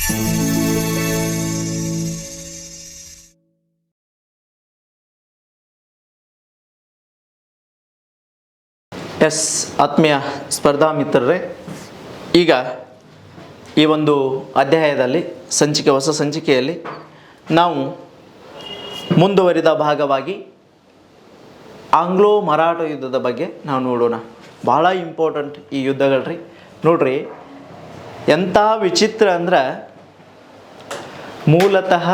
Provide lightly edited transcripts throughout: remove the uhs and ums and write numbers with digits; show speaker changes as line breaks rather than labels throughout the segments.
S ಆತ್ಮೀಯ ಸ್ಪರ್ಧಾ ಮಿತ್ರರೇ, ಈಗ ಈ ಒಂದು ಅಧ್ಯಾಯದಲ್ಲಿ ಹೊಸ ಸಂಚಿಕೆಯಲ್ಲಿ ನಾವು ಮುಂದುವರಿದ ಭಾಗವಾಗಿ ಆಂಗ್ಲೋ ಮರಾಠ ಯುದ್ಧದ ಬಗ್ಗೆ ನಾವು ನೋಡೋಣ. ಭಾಳ ಇಂಪಾರ್ಟೆಂಟ್ ಈ ಯುದ್ಧಗಳ್ರಿ. ನೋಡ್ರಿ, ಎಂಥ ವಿಚಿತ್ರ ಅಂದ್ರೆ, ಮೂಲತಃ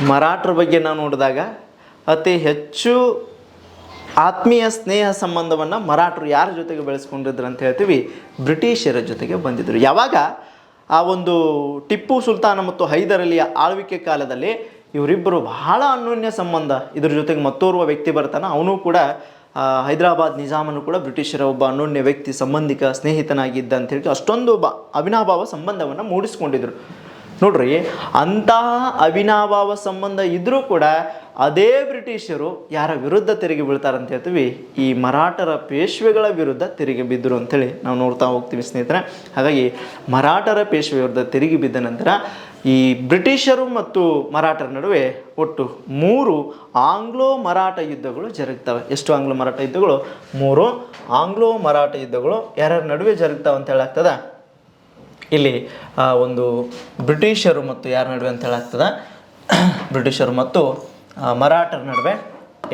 ಮರಾಠರ ಬಗ್ಗೆ ನಾವು ನೋಡಿದಾಗ ಅತಿ ಹೆಚ್ಚು ಆತ್ಮೀಯ ಸ್ನೇಹ ಸಂಬಂಧವನ್ನು ಮರಾಠರು ಯಾರ ಜೊತೆಗೆ ಬೆಳೆಸ್ಕೊಂಡಿದ್ರು ಅಂತ ಹೇಳ್ತೀವಿ, ಬ್ರಿಟಿಷರ ಜೊತೆಗೆ ಬಂದಿದ್ದರು. ಯಾವಾಗ ಆ ಒಂದು ಟಿಪ್ಪು ಸುಲ್ತಾನ ಮತ್ತು ಹೈದರ್ ಅಲಿಯ ಆಳ್ವಿಕೆ ಕಾಲದಲ್ಲಿ ಇವರಿಬ್ಬರು ಬಹಳ ಅನ್ಯೋನ್ಯ ಸಂಬಂಧ. ಇದ್ರ ಜೊತೆಗೆ ಮತ್ತೋರ್ವ ವ್ಯಕ್ತಿ ಬರ್ತಾನೆ, ಅವನು ಕೂಡ ಹೈದರಾಬಾದ್ ನಿಜಾಮನು ಕೂಡ ಬ್ರಿಟಿಷರ ಒಬ್ಬ ಅನ್ಯೋನ್ಯ ವ್ಯಕ್ತಿ, ಸಂಬಂಧಿಕ, ಸ್ನೇಹಿತನಾಗಿದ್ದ ಅಂತೇಳಿ ಅಷ್ಟೊಂದು ಅವಿನಾಭಾವ ಸಂಬಂಧವನ್ನು ಮೂಡಿಸ್ಕೊಂಡಿದ್ರು. ನೋಡ್ರಿ, ಅಂತಹ ಅವಿನಾಭಾವ ಸಂಬಂಧ ಇದ್ದರೂ ಕೂಡ ಅದೇ ಬ್ರಿಟಿಷರು ಯಾರ ವಿರುದ್ಧ ತೆರಿಗೆ ಬೀಳ್ತಾರಂತ ಹೇಳ್ತೀವಿ, ಈ ಮರಾಠರ ಪೇಶ್ವೆಗಳ ವಿರುದ್ಧ ತೆರಿಗೆ ಬಿದ್ದರು ಅಂಥೇಳಿ ನಾವು ನೋಡ್ತಾ ಹೋಗ್ತೀವಿ ಸ್ನೇಹಿತರೆ. ಹಾಗಾಗಿ ಮರಾಠರ ಪೇಶ್ವೆ ವಿರುದ್ಧ ತೆರಿಗೆ ಬಿದ್ದ ನಂತರ ಈ ಬ್ರಿಟಿಷರು ಮತ್ತು ಮರಾಠರ ನಡುವೆ ಒಟ್ಟು 3 ಆಂಗ್ಲೋ ಮರಾಠ ಯುದ್ಧಗಳು ಜರುಗ್ತವೆ. ಎಷ್ಟು ಆಂಗ್ಲೋ ಮರಾಠ ಯುದ್ಧಗಳು? 3 ಆಂಗ್ಲೋ ಮರಾಠ ಯುದ್ಧಗಳು ಯಾರ್ಯಾರ ನಡುವೆ ಜರುಗ್ತಾವೆ ಅಂತ ಹೇಳಾಗ್ತದ. ಇಲ್ಲಿ ಒಂದು ಬ್ರಿಟಿಷರು ಮತ್ತು ಯಾರ ನಡುವೆ ಅಂತ ಹೇಳಾಗ್ತದ, ಬ್ರಿಟಿಷರು ಮತ್ತು ಮರಾಠರ ನಡುವೆ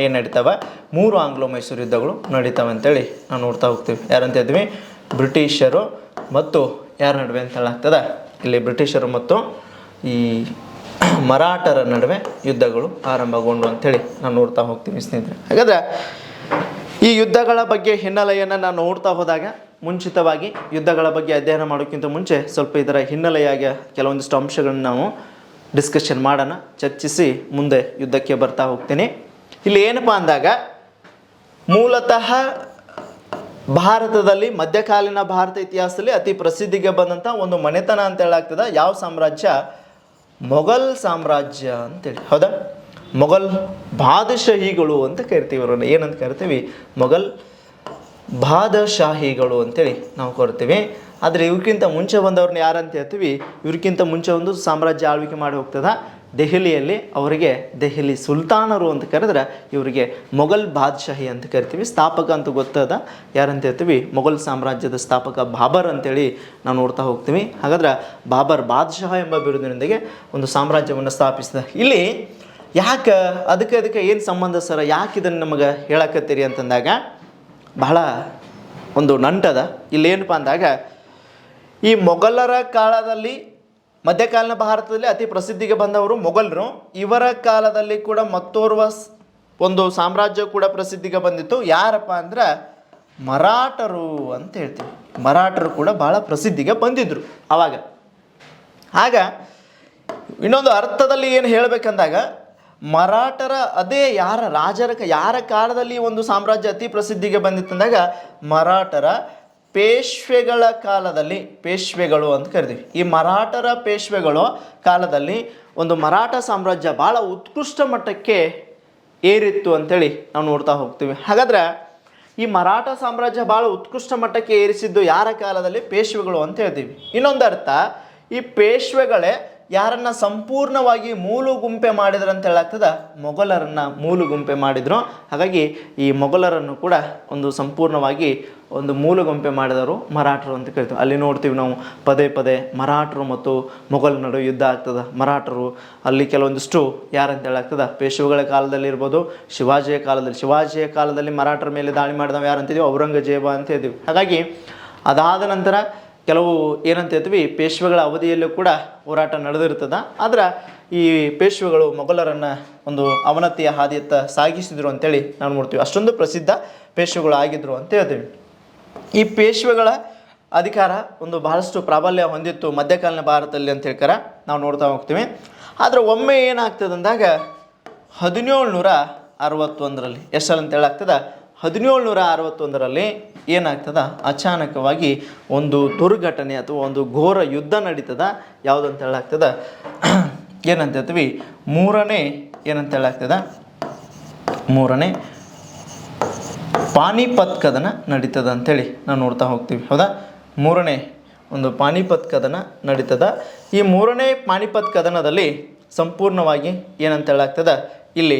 ಏನು ನಡೀತಾವೆ? 3 ಆಂಗ್ಲೋ ಮೈಸೂರು ಯುದ್ಧಗಳು ನಡೀತಾವೆ ಅಂತೇಳಿ ನಾವು ನೋಡ್ತಾ ಹೋಗ್ತೀವಿ. ಯಾರಂತ ಹೇಳ್ತೀವಿ? ಬ್ರಿಟಿಷರು ಮತ್ತು ಯಾರ ನಡುವೆ ಅಂತ ಹೇಳಾಗ್ತದ, ಇಲ್ಲಿ ಬ್ರಿಟಿಷರು ಮತ್ತು ಈ ಮರಾಠರ ನಡುವೆ ಯುದ್ಧಗಳು ಆರಂಭಗೊಂಡು ಅಂಥೇಳಿ ನಾವು ನೋಡ್ತಾ ಹೋಗ್ತೀವಿ ಸ್ನೇಹಿತರೆ. ಹಾಗಾದರೆ ಈ ಯುದ್ಧಗಳ ಬಗ್ಗೆ ಹಿನ್ನೆಲೆಯನ್ನು ನಾವು ನೋಡ್ತಾ ಹೋದಾಗ, ಮುಂಚಿತವಾಗಿ ಯುದ್ಧಗಳ ಬಗ್ಗೆ ಅಧ್ಯಯನ ಮಾಡೋಕ್ಕಿಂತ ಮುಂಚೆ ಸ್ವಲ್ಪ ಇದರ ಹಿನ್ನೆಲೆಯಾಗಿ ಕೆಲವೊಂದಿಷ್ಟು ಅಂಶಗಳನ್ನು ನಾವು ಡಿಸ್ಕಷನ್ ಮಾಡೋಣ, ಚರ್ಚಿಸಿ ಮುಂದೆ ಯುದ್ಧಕ್ಕೆ ಬರ್ತಾ ಹೋಗ್ತೀನಿ. ಇಲ್ಲಿ ಏನಪ್ಪ ಅಂದಾಗ, ಮೂಲತಃ ಭಾರತದಲ್ಲಿ ಮಧ್ಯಕಾಲೀನ ಭಾರತ ಇತಿಹಾಸದಲ್ಲಿ ಅತಿ ಪ್ರಸಿದ್ಧಿಗೆ ಬಂದಂಥ ಒಂದು ಮನೆತನ ಅಂತ ಹೇಳಾಗ್ತದೆ. ಯಾವ ಸಾಮ್ರಾಜ್ಯ? ಮೊಘಲ್ ಸಾಮ್ರಾಜ್ಯ ಅಂತೇಳಿ. ಹೌದಾ? ಮೊಘಲ್ ಬಾದಶಾಹಿಗಳು ಅಂತ ಕರಿತೀವಿ ಅವ್ರನ್ನ. ಏನಂತ ಕರಿತೀವಿ? ಮೊಘಲ್ ಬಾದಶಾಹಿಗಳು ಅಂತೇಳಿ ನಾವು ಕರಿತೀವಿ. ಆದರೆ ಇವ್ರಿಗಿಂತ ಮುಂಚೆ ಬಂದವ್ರನ್ನ ಯಾರಂತ ಹೇಳ್ತೀವಿ? ಇವ್ರಿಗಿಂತ ಮುಂಚೆ ಒಂದು ಸಾಮ್ರಾಜ್ಯ ಆಳ್ವಿಕೆ ಮಾಡಿ ಹೋಗ್ತದ ದೆಹಲಿಯಲ್ಲಿ, ಅವರಿಗೆ ದೆಹಲಿ ಸುಲ್ತಾನರು ಅಂತ ಕರೆದ್ರೆ ಇವರಿಗೆ ಮೊಘಲ್ ಬಾದಶಾಹಿ ಅಂತ ಕರಿತೀವಿ. ಸ್ಥಾಪಕ ಅಂತ ಗೊತ್ತದ ಯಾರಂತ ಹೇಳ್ತೀವಿ? ಮೊಘಲ್ ಸಾಮ್ರಾಜ್ಯದ ಸ್ಥಾಪಕ ಬಾಬರ್ ಅಂತೇಳಿ ನಾವು ನೋಡ್ತಾ ಹೋಗ್ತೀವಿ. ಹಾಗಾದ್ರೆ ಬಾಬರ್ ಬಾದಶಾಹ ಎಂಬ ಬಿರುದಿನೊಂದಿಗೆ ಒಂದು ಸಾಮ್ರಾಜ್ಯವನ್ನು ಸ್ಥಾಪಿಸಿದ. ಇಲ್ಲಿ ಯಾಕೆ ಅದಕ್ಕೆ ಏನು ಸಂಬಂಧ ಸರ, ಯಾಕೆ ಇದನ್ನು ನಮಗೆ ಹೇಳಕತ್ತೀರಿ ಅಂತಂದಾಗ ಬಹಳ ಒಂದು ನಂಟದ. ಇಲ್ಲೇನಪ್ಪ ಅಂದಾಗ, ಈ ಮೊಘಲರ ಕಾಲದಲ್ಲಿ, ಮಧ್ಯಕಾಲೀನ ಭಾರತದಲ್ಲಿ ಅತಿ ಪ್ರಸಿದ್ಧಿಗೆ ಬಂದವರು ಮೊಘಲರು. ಇವರ ಕಾಲದಲ್ಲಿ ಕೂಡ ಮತ್ತೋರ್ವ ಒಂದು ಸಾಮ್ರಾಜ್ಯ ಕೂಡ ಪ್ರಸಿದ್ಧಿಗೆ ಬಂದಿತ್ತು. ಯಾರಪ್ಪ ಅಂದ್ರೆ ಮರಾಠರು ಅಂತ ಹೇಳ್ತೀವಿ. ಮರಾಠರು ಕೂಡ ಬಹಳ ಪ್ರಸಿದ್ಧಿಗೆ ಬಂದಿದ್ದರು ಆವಾಗ. ಆಗ ಇನ್ನೊಂದು ಅರ್ಥದಲ್ಲಿ ಏನು ಹೇಳಬೇಕಂದಾಗ, ಮರಾಠರ ಅದೇ ಯಾರ ಕಾಲದಲ್ಲಿ ಒಂದು ಸಾಮ್ರಾಜ್ಯ ಅತಿ ಪ್ರಸಿದ್ಧಿಗೆ ಬಂದಿತ್ತಂದಾಗ ಮರಾಠರ ಪೇಶ್ವೆಗಳ ಕಾಲದಲ್ಲಿ, ಪೇಶ್ವೆಗಳು ಅಂತ ಕರಿತೀವಿ. ಈ ಮರಾಠರ ಪೇಶ್ವೆಗಳು ಕಾಲದಲ್ಲಿ ಒಂದು ಮರಾಠ ಸಾಮ್ರಾಜ್ಯ ಭಾಳ ಉತ್ಕೃಷ್ಟ ಮಟ್ಟಕ್ಕೆ ಏರಿತ್ತು ಅಂಥೇಳಿ ನಾವು ನೋಡ್ತಾ ಹೋಗ್ತೀವಿ. ಹಾಗಾದ್ರೆ ಈ ಮರಾಠ ಸಾಮ್ರಾಜ್ಯ ಭಾಳ ಉತ್ಕೃಷ್ಟ ಮಟ್ಟಕ್ಕೆ ಏರಿಸಿದ್ದು ಯಾರ ಕಾಲದಲ್ಲಿ? ಪೇಶ್ವೆಗಳು ಅಂತ ಹೇಳ್ತೀವಿ. ಇನ್ನೊಂದು ಅರ್ಥ, ಈ ಪೇಶ್ವೆಗಳೇ ಯಾರನ್ನ ಸಂಪೂರ್ಣವಾಗಿ ಮೂಲಗುಂಪೆ ಮಾಡಿದ್ರು ಅಂತ ಹೇಳಾಗ್ತದ, ಮೊಘಲರನ್ನು ಮೂಲಗುಂಪೆ ಮಾಡಿದರು. ಹಾಗಾಗಿ ಈ ಮೊಘಲರನ್ನು ಕೂಡ ಒಂದು ಸಂಪೂರ್ಣವಾಗಿ ಒಂದು ಮೂಲಗುಂಪೆ ಮಾಡಿದವರು ಮರಾಠರು ಅಂತ ಕರಿತೀವಿ. ಅಲ್ಲಿ ನೋಡ್ತೀವಿ ನಾವು ಪದೇ ಮರಾಠರು ಮತ್ತು ಮೊಘಲ್ ನಡುವೆ ಯುದ್ಧ ಆಗ್ತದೆ. ಮರಾಠರು ಅಲ್ಲಿ ಕೆಲವೊಂದಿಷ್ಟು ಯಾರಂತ ಹೇಳಾಗ್ತದ, ಪೇಶ್ವೆಗಳ ಕಾಲದಲ್ಲಿ ಇರ್ಬೋದು, ಶಿವಾಜಿಯ ಕಾಲದಲ್ಲಿ ಮರಾಠರ ಮೇಲೆ ದಾಳಿ ಮಾಡಿದವ ಯಾರಂತಿದ್ದೀವಿ? ಔರಂಗಜೇಬ ಅಂತ ಹೇಳ್ತೀವಿ. ಹಾಗಾಗಿ ಅದಾದ ನಂತರ ಕೆಲವು ಏನಂತ ಹೇಳ್ತೀವಿ, ಪೇಶ್ವೆಗಳ ಅವಧಿಯಲ್ಲೂ ಕೂಡ ಹೋರಾಟ ನಡೆದಿರ್ತದೆ. ಆದ್ರೆ ಈ ಪೇಶ್ವೆಗಳು ಮೊಘಲರನ್ನು ಒಂದು ಅವನತಿಯ ಹಾದಿಯತ್ತ ಸಾಗಿಸಿದರು ಅಂತೇಳಿ ನಾವು ನೋಡ್ತೀವಿ. ಅಷ್ಟೊಂದು ಪ್ರಸಿದ್ಧ ಪೇಶ್ವೆಗಳು ಆಗಿದ್ರು ಅಂತ ಹೇಳ್ತೀವಿ. ಈ ಪೇಶ್ವೆಗಳ ಅಧಿಕಾರ ಒಂದು ಬಹಳಷ್ಟು ಪ್ರಾಬಲ್ಯ ಹೊಂದಿತ್ತು ಮಧ್ಯಕಾಲೀನ ಭಾರತದಲ್ಲಿ ಅಂತ ಹೇಳ್ಕಾರ ನಾವು ನೋಡ್ತಾ ಹೋಗ್ತೀವಿ. ಆದರೆ ಒಮ್ಮೆ ಏನಾಗ್ತದೆ ಅಂದಾಗ 1761ರಲ್ಲಿ, ಎಷ್ಟಲ್ಲಿ ಅಂತ ಹೇಳಾಗ್ತದೆ? 1761ರಲ್ಲಿ ಏನಾಗ್ತದ, ಅಚಾನಕವಾಗಿ ಒಂದು ದುರ್ಘಟನೆ ಅಥವಾ ಒಂದು ಘೋರ ಯುದ್ಧ ನಡೀತದ. ಯಾವುದಂತ ಹೇಳಾಗ್ತದ? ಏನಂತ ಹೇಳ್ತೀವಿ? ಮೂರನೇ ಪಾನಿಪತ್ ಕದನ ನಡೀತದ ಅಂಥೇಳಿ ನಾವು ನೋಡ್ತಾ ಹೋಗ್ತೀವಿ. ಹೌದಾ? ಮೂರನೇ ಒಂದು ಪಾನಿಪತ್ ಕದನ ನಡೀತದ. ಈ ಮೂರನೇ ಪಾನಿಪತ್ ಕದನದಲ್ಲಿ ಸಂಪೂರ್ಣವಾಗಿ ಏನಂತ ಹೇಳಾಗ್ತದ, ಇಲ್ಲಿ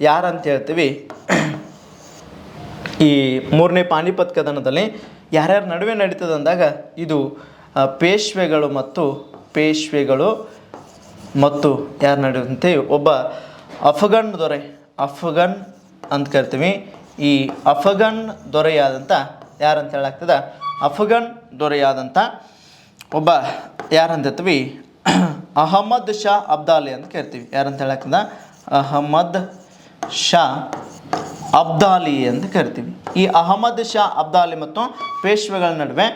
ಯಾರಂತ ಹೇಳ್ತೀವಿ, ಈ ಮೂರನೇ ಪಾನಿಪತ್ ಕದನದಲ್ಲಿ ಯಾರ್ಯಾರ ನಡುವೆ ನಡೀತದೆ ಅಂದಾಗ ಇದು ಪೇಶ್ವೆಗಳು ಮತ್ತು ಯಾರು ನಡೆಯುವಂತೆ ಒಬ್ಬ ಅಫ್ಘನ್ ದೊರೆ, ಅಫ್ಘನ್ ಅಂತ ಕರಿತೀವಿ. ಈ ಅಫ್ಘನ್ ದೊರೆಯಾದಂಥ ಯಾರಂತ ಹೇಳಾಗ್ತದ, ಅಫ್ಘನ್ ದೊರೆಯಾದಂಥ ಒಬ್ಬ ಯಾರಂತ ಹೇಳ್ತೀವಿ, ಅಹಮದ್ ಶಾ ಅಬ್ದಾಲಿ ಅಂತ ಕರಿತೀವಿ. ಯಾರಂತ ಹೇಳಾಗ್ತದ, ಅಹಮದ್ ಶಾ ಅಬ್ದಾಲಿ ಅಂತ ಕರಿತೀವಿ. ಈ ಅಹಮದ್ ಶಾ ಅಬ್ದಾಲಿ ಮತ್ತು ಪೇಶ್ವೆಗಳ ನಡುವೆ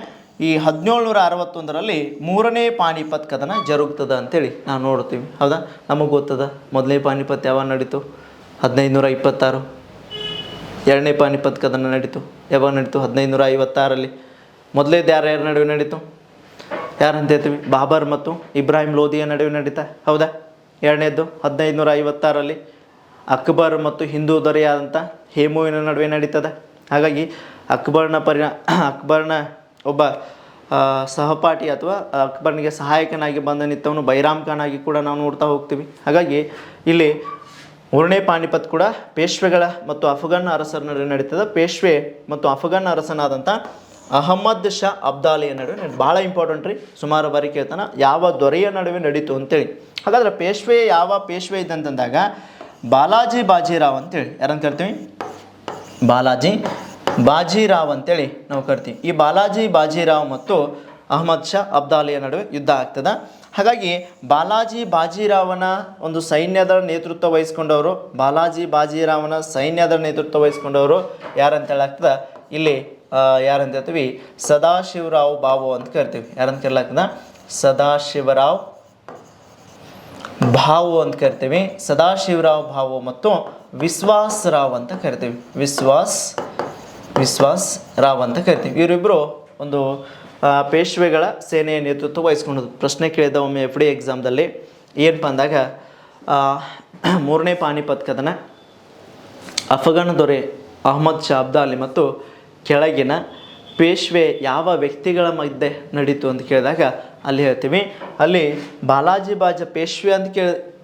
ಈ 1761ರಲ್ಲಿ ಮೂರನೇ ಪಾನಿಪತ್ ಕದನ ಜರುಗ್ತದ ಅಂತೇಳಿ ನಾವು ನೋಡ್ತೀವಿ. ಹೌದಾ, ನಮಗೆ ಗೊತ್ತದ ಮೊದಲನೇ ಪಾನಿಪತ್ ಯಾವಾಗ ನಡೀತು, 1526. ಎರಡನೇ ಪಾನಿಪತ್ ಕದನ ನಡೀತು ಯಾವಾಗ ನಡೀತು, 1556ರಲ್ಲಿ. ಮೊದಲೇದು ಯಾರ್ಯಾರ ನಡುವೆ ನಡೀತು, ಯಾರಂತ ಹೇಳ್ತೀವಿ, ಬಾಬರ್ ಮತ್ತು ಇಬ್ರಾಹಿಂ ಲೋಧಿಯ ನಡುವೆ ನಡೀತಾ. ಹೌದಾ. ಎರಡನೇದ್ದು 1556ರಲ್ಲಿ ಅಕ್ಬರ್ ಮತ್ತು ಹಿಂದೂ ದೊರೆಯಾದಂಥ ಹೇಮುವಿನ ನಡುವೆ ನಡೀತದೆ. ಹಾಗಾಗಿ ಅಕ್ಬರ್ನ ಒಬ್ಬ ಸಹಪಾಠಿ ಅಥವಾ ಅಕ್ಬರ್ನಿಗೆ ಸಹಾಯಕನಾಗಿ ಬಂದ ನಿಂತವನು ಬೈರಾಮ್ ಖಾನ್ ಆಗಿ ಕೂಡ ನಾವು ನೋಡ್ತಾ ಹೋಗ್ತೀವಿ. ಹಾಗಾಗಿ ಇಲ್ಲಿ ಮೂರನೇ ಪಾನಿಪತ್ ಕೂಡ ಪೇಶ್ವೆಗಳ ಮತ್ತು ಅಫ್ಘನ್ ಅರಸರ ನಡುವೆ ನಡೀತದೆ. ಪೇಶ್ವೆ ಮತ್ತು ಅಫ್ಘನ್ ಅರಸನಾದಂಥ ಅಹಮದ್ ಶಾ ಅಬ್ದಾಲಿಯ ನಡುವೆ ಭಾಳ ಇಂಪಾರ್ಟೆಂಟ್ ರೀ, ಸುಮಾರು ಬಾರಿ ಕೇಳ್ತಾನೆ, ಯಾವ ದೊರೆಯ ನಡುವೆ ನಡೀತು ಅಂತೇಳಿ. ಹಾಗಾದ್ರೆ ಯಾವ ಪೇಶ್ವೆ ಇದ್ದಂತಂದಾಗ ಬಾಲಾಜಿ ಬಾಜಿರಾವ್ ಅಂತೇಳಿ ಯಾರಂತ ಕರಿತೀವಿ, ಬಾಲಾಜಿ ಬಾಜಿರಾವ್ ಅಂತೇಳಿ ನಾವು ಕರಿತೀವಿ. ಈ ಬಾಲಾಜಿ ಬಾಜಿರಾವ್ ಮತ್ತು ಅಹಮದ್ ಶಾ ಅಬ್ದಾಲಿಯ ನಡುವೆ ಯುದ್ಧ ಆಗ್ತದೆ. ಹಾಗಾಗಿ ಬಾಲಾಜಿ ಬಾಜಿರಾವನ ಒಂದು ಸೈನ್ಯದ ನೇತೃತ್ವ ವಹಿಸ್ಕೊಂಡವರು, ಯಾರಂತ ಹೇಳಾಗ್ತದೆ ಇಲ್ಲಿ ಯಾರಂತ ಹೇಳ್ತೀವಿ, ಸದಾಶಿವರಾವ್ ಭಾವು ಅಂತ ಕರಿತೀವಿ. ಯಾರಂತ ಕರೀಲಾಗ್ತದ, ಸದಾಶಿವರಾವ್ ಭಾವು ಅಂತ ಕರಿತೀವಿ. ಸದಾಶಿವರಾವ್ ಭಾವು ಮತ್ತು ವಿಶ್ವಾಸ್ ರಾವ್ ಅಂತ ಕರಿತೀವಿ. ವಿಶ್ವಾಸ್ ರಾವ್ ಅಂತ ಕರಿತೀವಿ. ಇವರಿಬ್ಬರು ಒಂದು ಪೇಶ್ವೆಗಳ ಸೇನೆಯ ನೇತೃತ್ವ ವಹಿಸ್ಕೊಂಡದ್ದು. ಪ್ರಶ್ನೆ ಕೇಳಿದ ಒಮ್ಮೆ FD ಎಕ್ಸಾಮ್ದಲ್ಲಿ ಏನಪ್ಪ ಅಂದಾಗ, ಮೂರನೇ ಪಾನಿಪತ್ ಕದನ ಅಫ್ಘನ್ ದೊರೆ ಅಹಮದ್ ಶಾ ಅಬ್ದಾಲಿ ಮತ್ತು ಕೆಳಗಿನ ಪೇಶ್ವೆ ಯಾವ ವ್ಯಕ್ತಿಗಳ ಮಧ್ಯೆ ನಡೀತು ಅಂತ ಕೇಳಿದಾಗ ಅಲ್ಲಿ ಹೇಳ್ತೀವಿ, ಅಲ್ಲಿ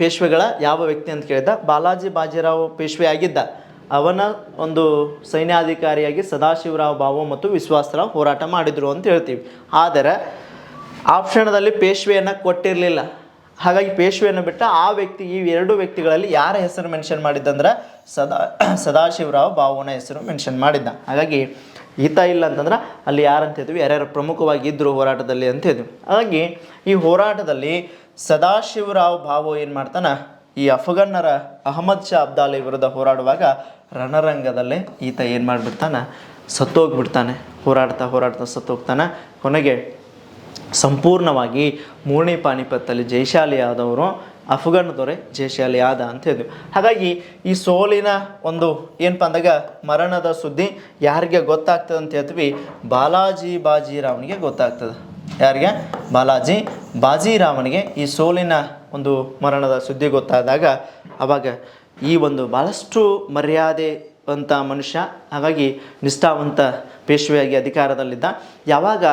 ಪೇಶ್ವೆಗಳ ಯಾವ ವ್ಯಕ್ತಿ ಅಂತ ಕೇಳಿದ, ಬಾಲಾಜಿ ಬಾಜಿರಾವ್ ಪೇಶ್ವೆ ಆಗಿದ್ದ. ಅವನ ಒಂದು ಸೈನ್ಯಾಧಿಕಾರಿಯಾಗಿ ಸದಾಶಿವರಾವ್ ಭಾವು ಮತ್ತು ವಿಶ್ವಾಸರಾವ್ ಹೋರಾಟ ಮಾಡಿದರು ಅಂತ ಹೇಳ್ತೀವಿ. ಆದರೆ ಆಪ್ಷನದಲ್ಲಿ ಪೇಶ್ವೆಯನ್ನು ಕೊಟ್ಟಿರಲಿಲ್ಲ. ಹಾಗಾಗಿ ಪೇಶ್ವೆಯನ್ನು ಬಿಟ್ಟ ಆ ವ್ಯಕ್ತಿ, ಈ ಎರಡು ವ್ಯಕ್ತಿಗಳಲ್ಲಿ ಯಾರ ಹೆಸರು ಮೆನ್ಷನ್ ಮಾಡಿದ್ದಂದ್ರೆ ಸದಾಶಿವರಾವ್ ಭಾವುನ ಹೆಸರು ಮೆನ್ಷನ್ ಮಾಡಿದ್ದ. ಹಾಗಾಗಿ ಈತ ಇಲ್ಲ ಅಂತಂದ್ರೆ ಅಲ್ಲಿ ಯಾರಂತ ಹೇಳ್ತೀವಿ, ಯಾರ್ಯಾರು ಪ್ರಮುಖವಾಗಿ ಇದ್ದರು ಹೋರಾಟದಲ್ಲಿ ಅಂತ ಹೇಳ್ತೀವಿ. ಹಾಗಾಗಿ ಈ ಹೋರಾಟದಲ್ಲಿ ಸದಾಶಿವರಾವ್ ಭಾವು ಏನು ಮಾಡ್ತಾನೆ, ಈ ಅಫ್ಘನ್ನರ ಅಹಮದ್ ಶಾ ಅಬ್ದಾಲಿ ವಿರುದ್ಧ ಹೋರಾಡುವಾಗ ರಣರಂಗದಲ್ಲೇ ಈತ ಏನು ಮಾಡಿಬಿಡ್ತಾನೆ, ಸತ್ತೋಗ್ಬಿಡ್ತಾನೆ. ಹೋರಾಡ್ತಾ ಸತ್ತೋಗ್ತಾನೆ. ಕೊನೆಗೆ ಸಂಪೂರ್ಣವಾಗಿ ಮೂರನೇ ಪಾನಿಪತ್ತಲ್ಲಿ ಜಯಶಾಲಿಯಾದವರು ಅಫ್ಘನ್ ದೊರೆ ಜಯಶಾಲಿಯಾದ ಅಂತ ಹೇಳಿದ್ವಿ. ಹಾಗಾಗಿ ಈ ಸೋಲಿನ ಒಂದು ಏನಪ್ಪ ಅಂದಾಗ ಮರಣದ ಸುದ್ದಿ ಯಾರಿಗೆ ಗೊತ್ತಾಗ್ತದೆ ಅಂತ ಹೇಳ್ತೀವಿ, ಬಾಲಾಜಿ ಬಾಜಿರಾವ್ನಿಗೆ ಗೊತ್ತಾಗ್ತದೆ. ಯಾರಿಗೆ? ಬಾಲಾಜಿ ಬಾಜಿರಾವನಿಗೆ ಈ ಸೋಲಿನ ಒಂದು ಮರಣದ ಸುದ್ದಿ ಗೊತ್ತಾದಾಗ ಆವಾಗ ಈ ಒಂದು ಭಾಳಷ್ಟು ಮರ್ಯಾದೆ ಅಂತ ಮನುಷ್ಯ, ಹಾಗಾಗಿ ನಿಷ್ಠಾವಂತ ಪೇಶ್ವೆಯಾಗಿ ಅಧಿಕಾರದಲ್ಲಿದ್ದ. ಯಾವಾಗ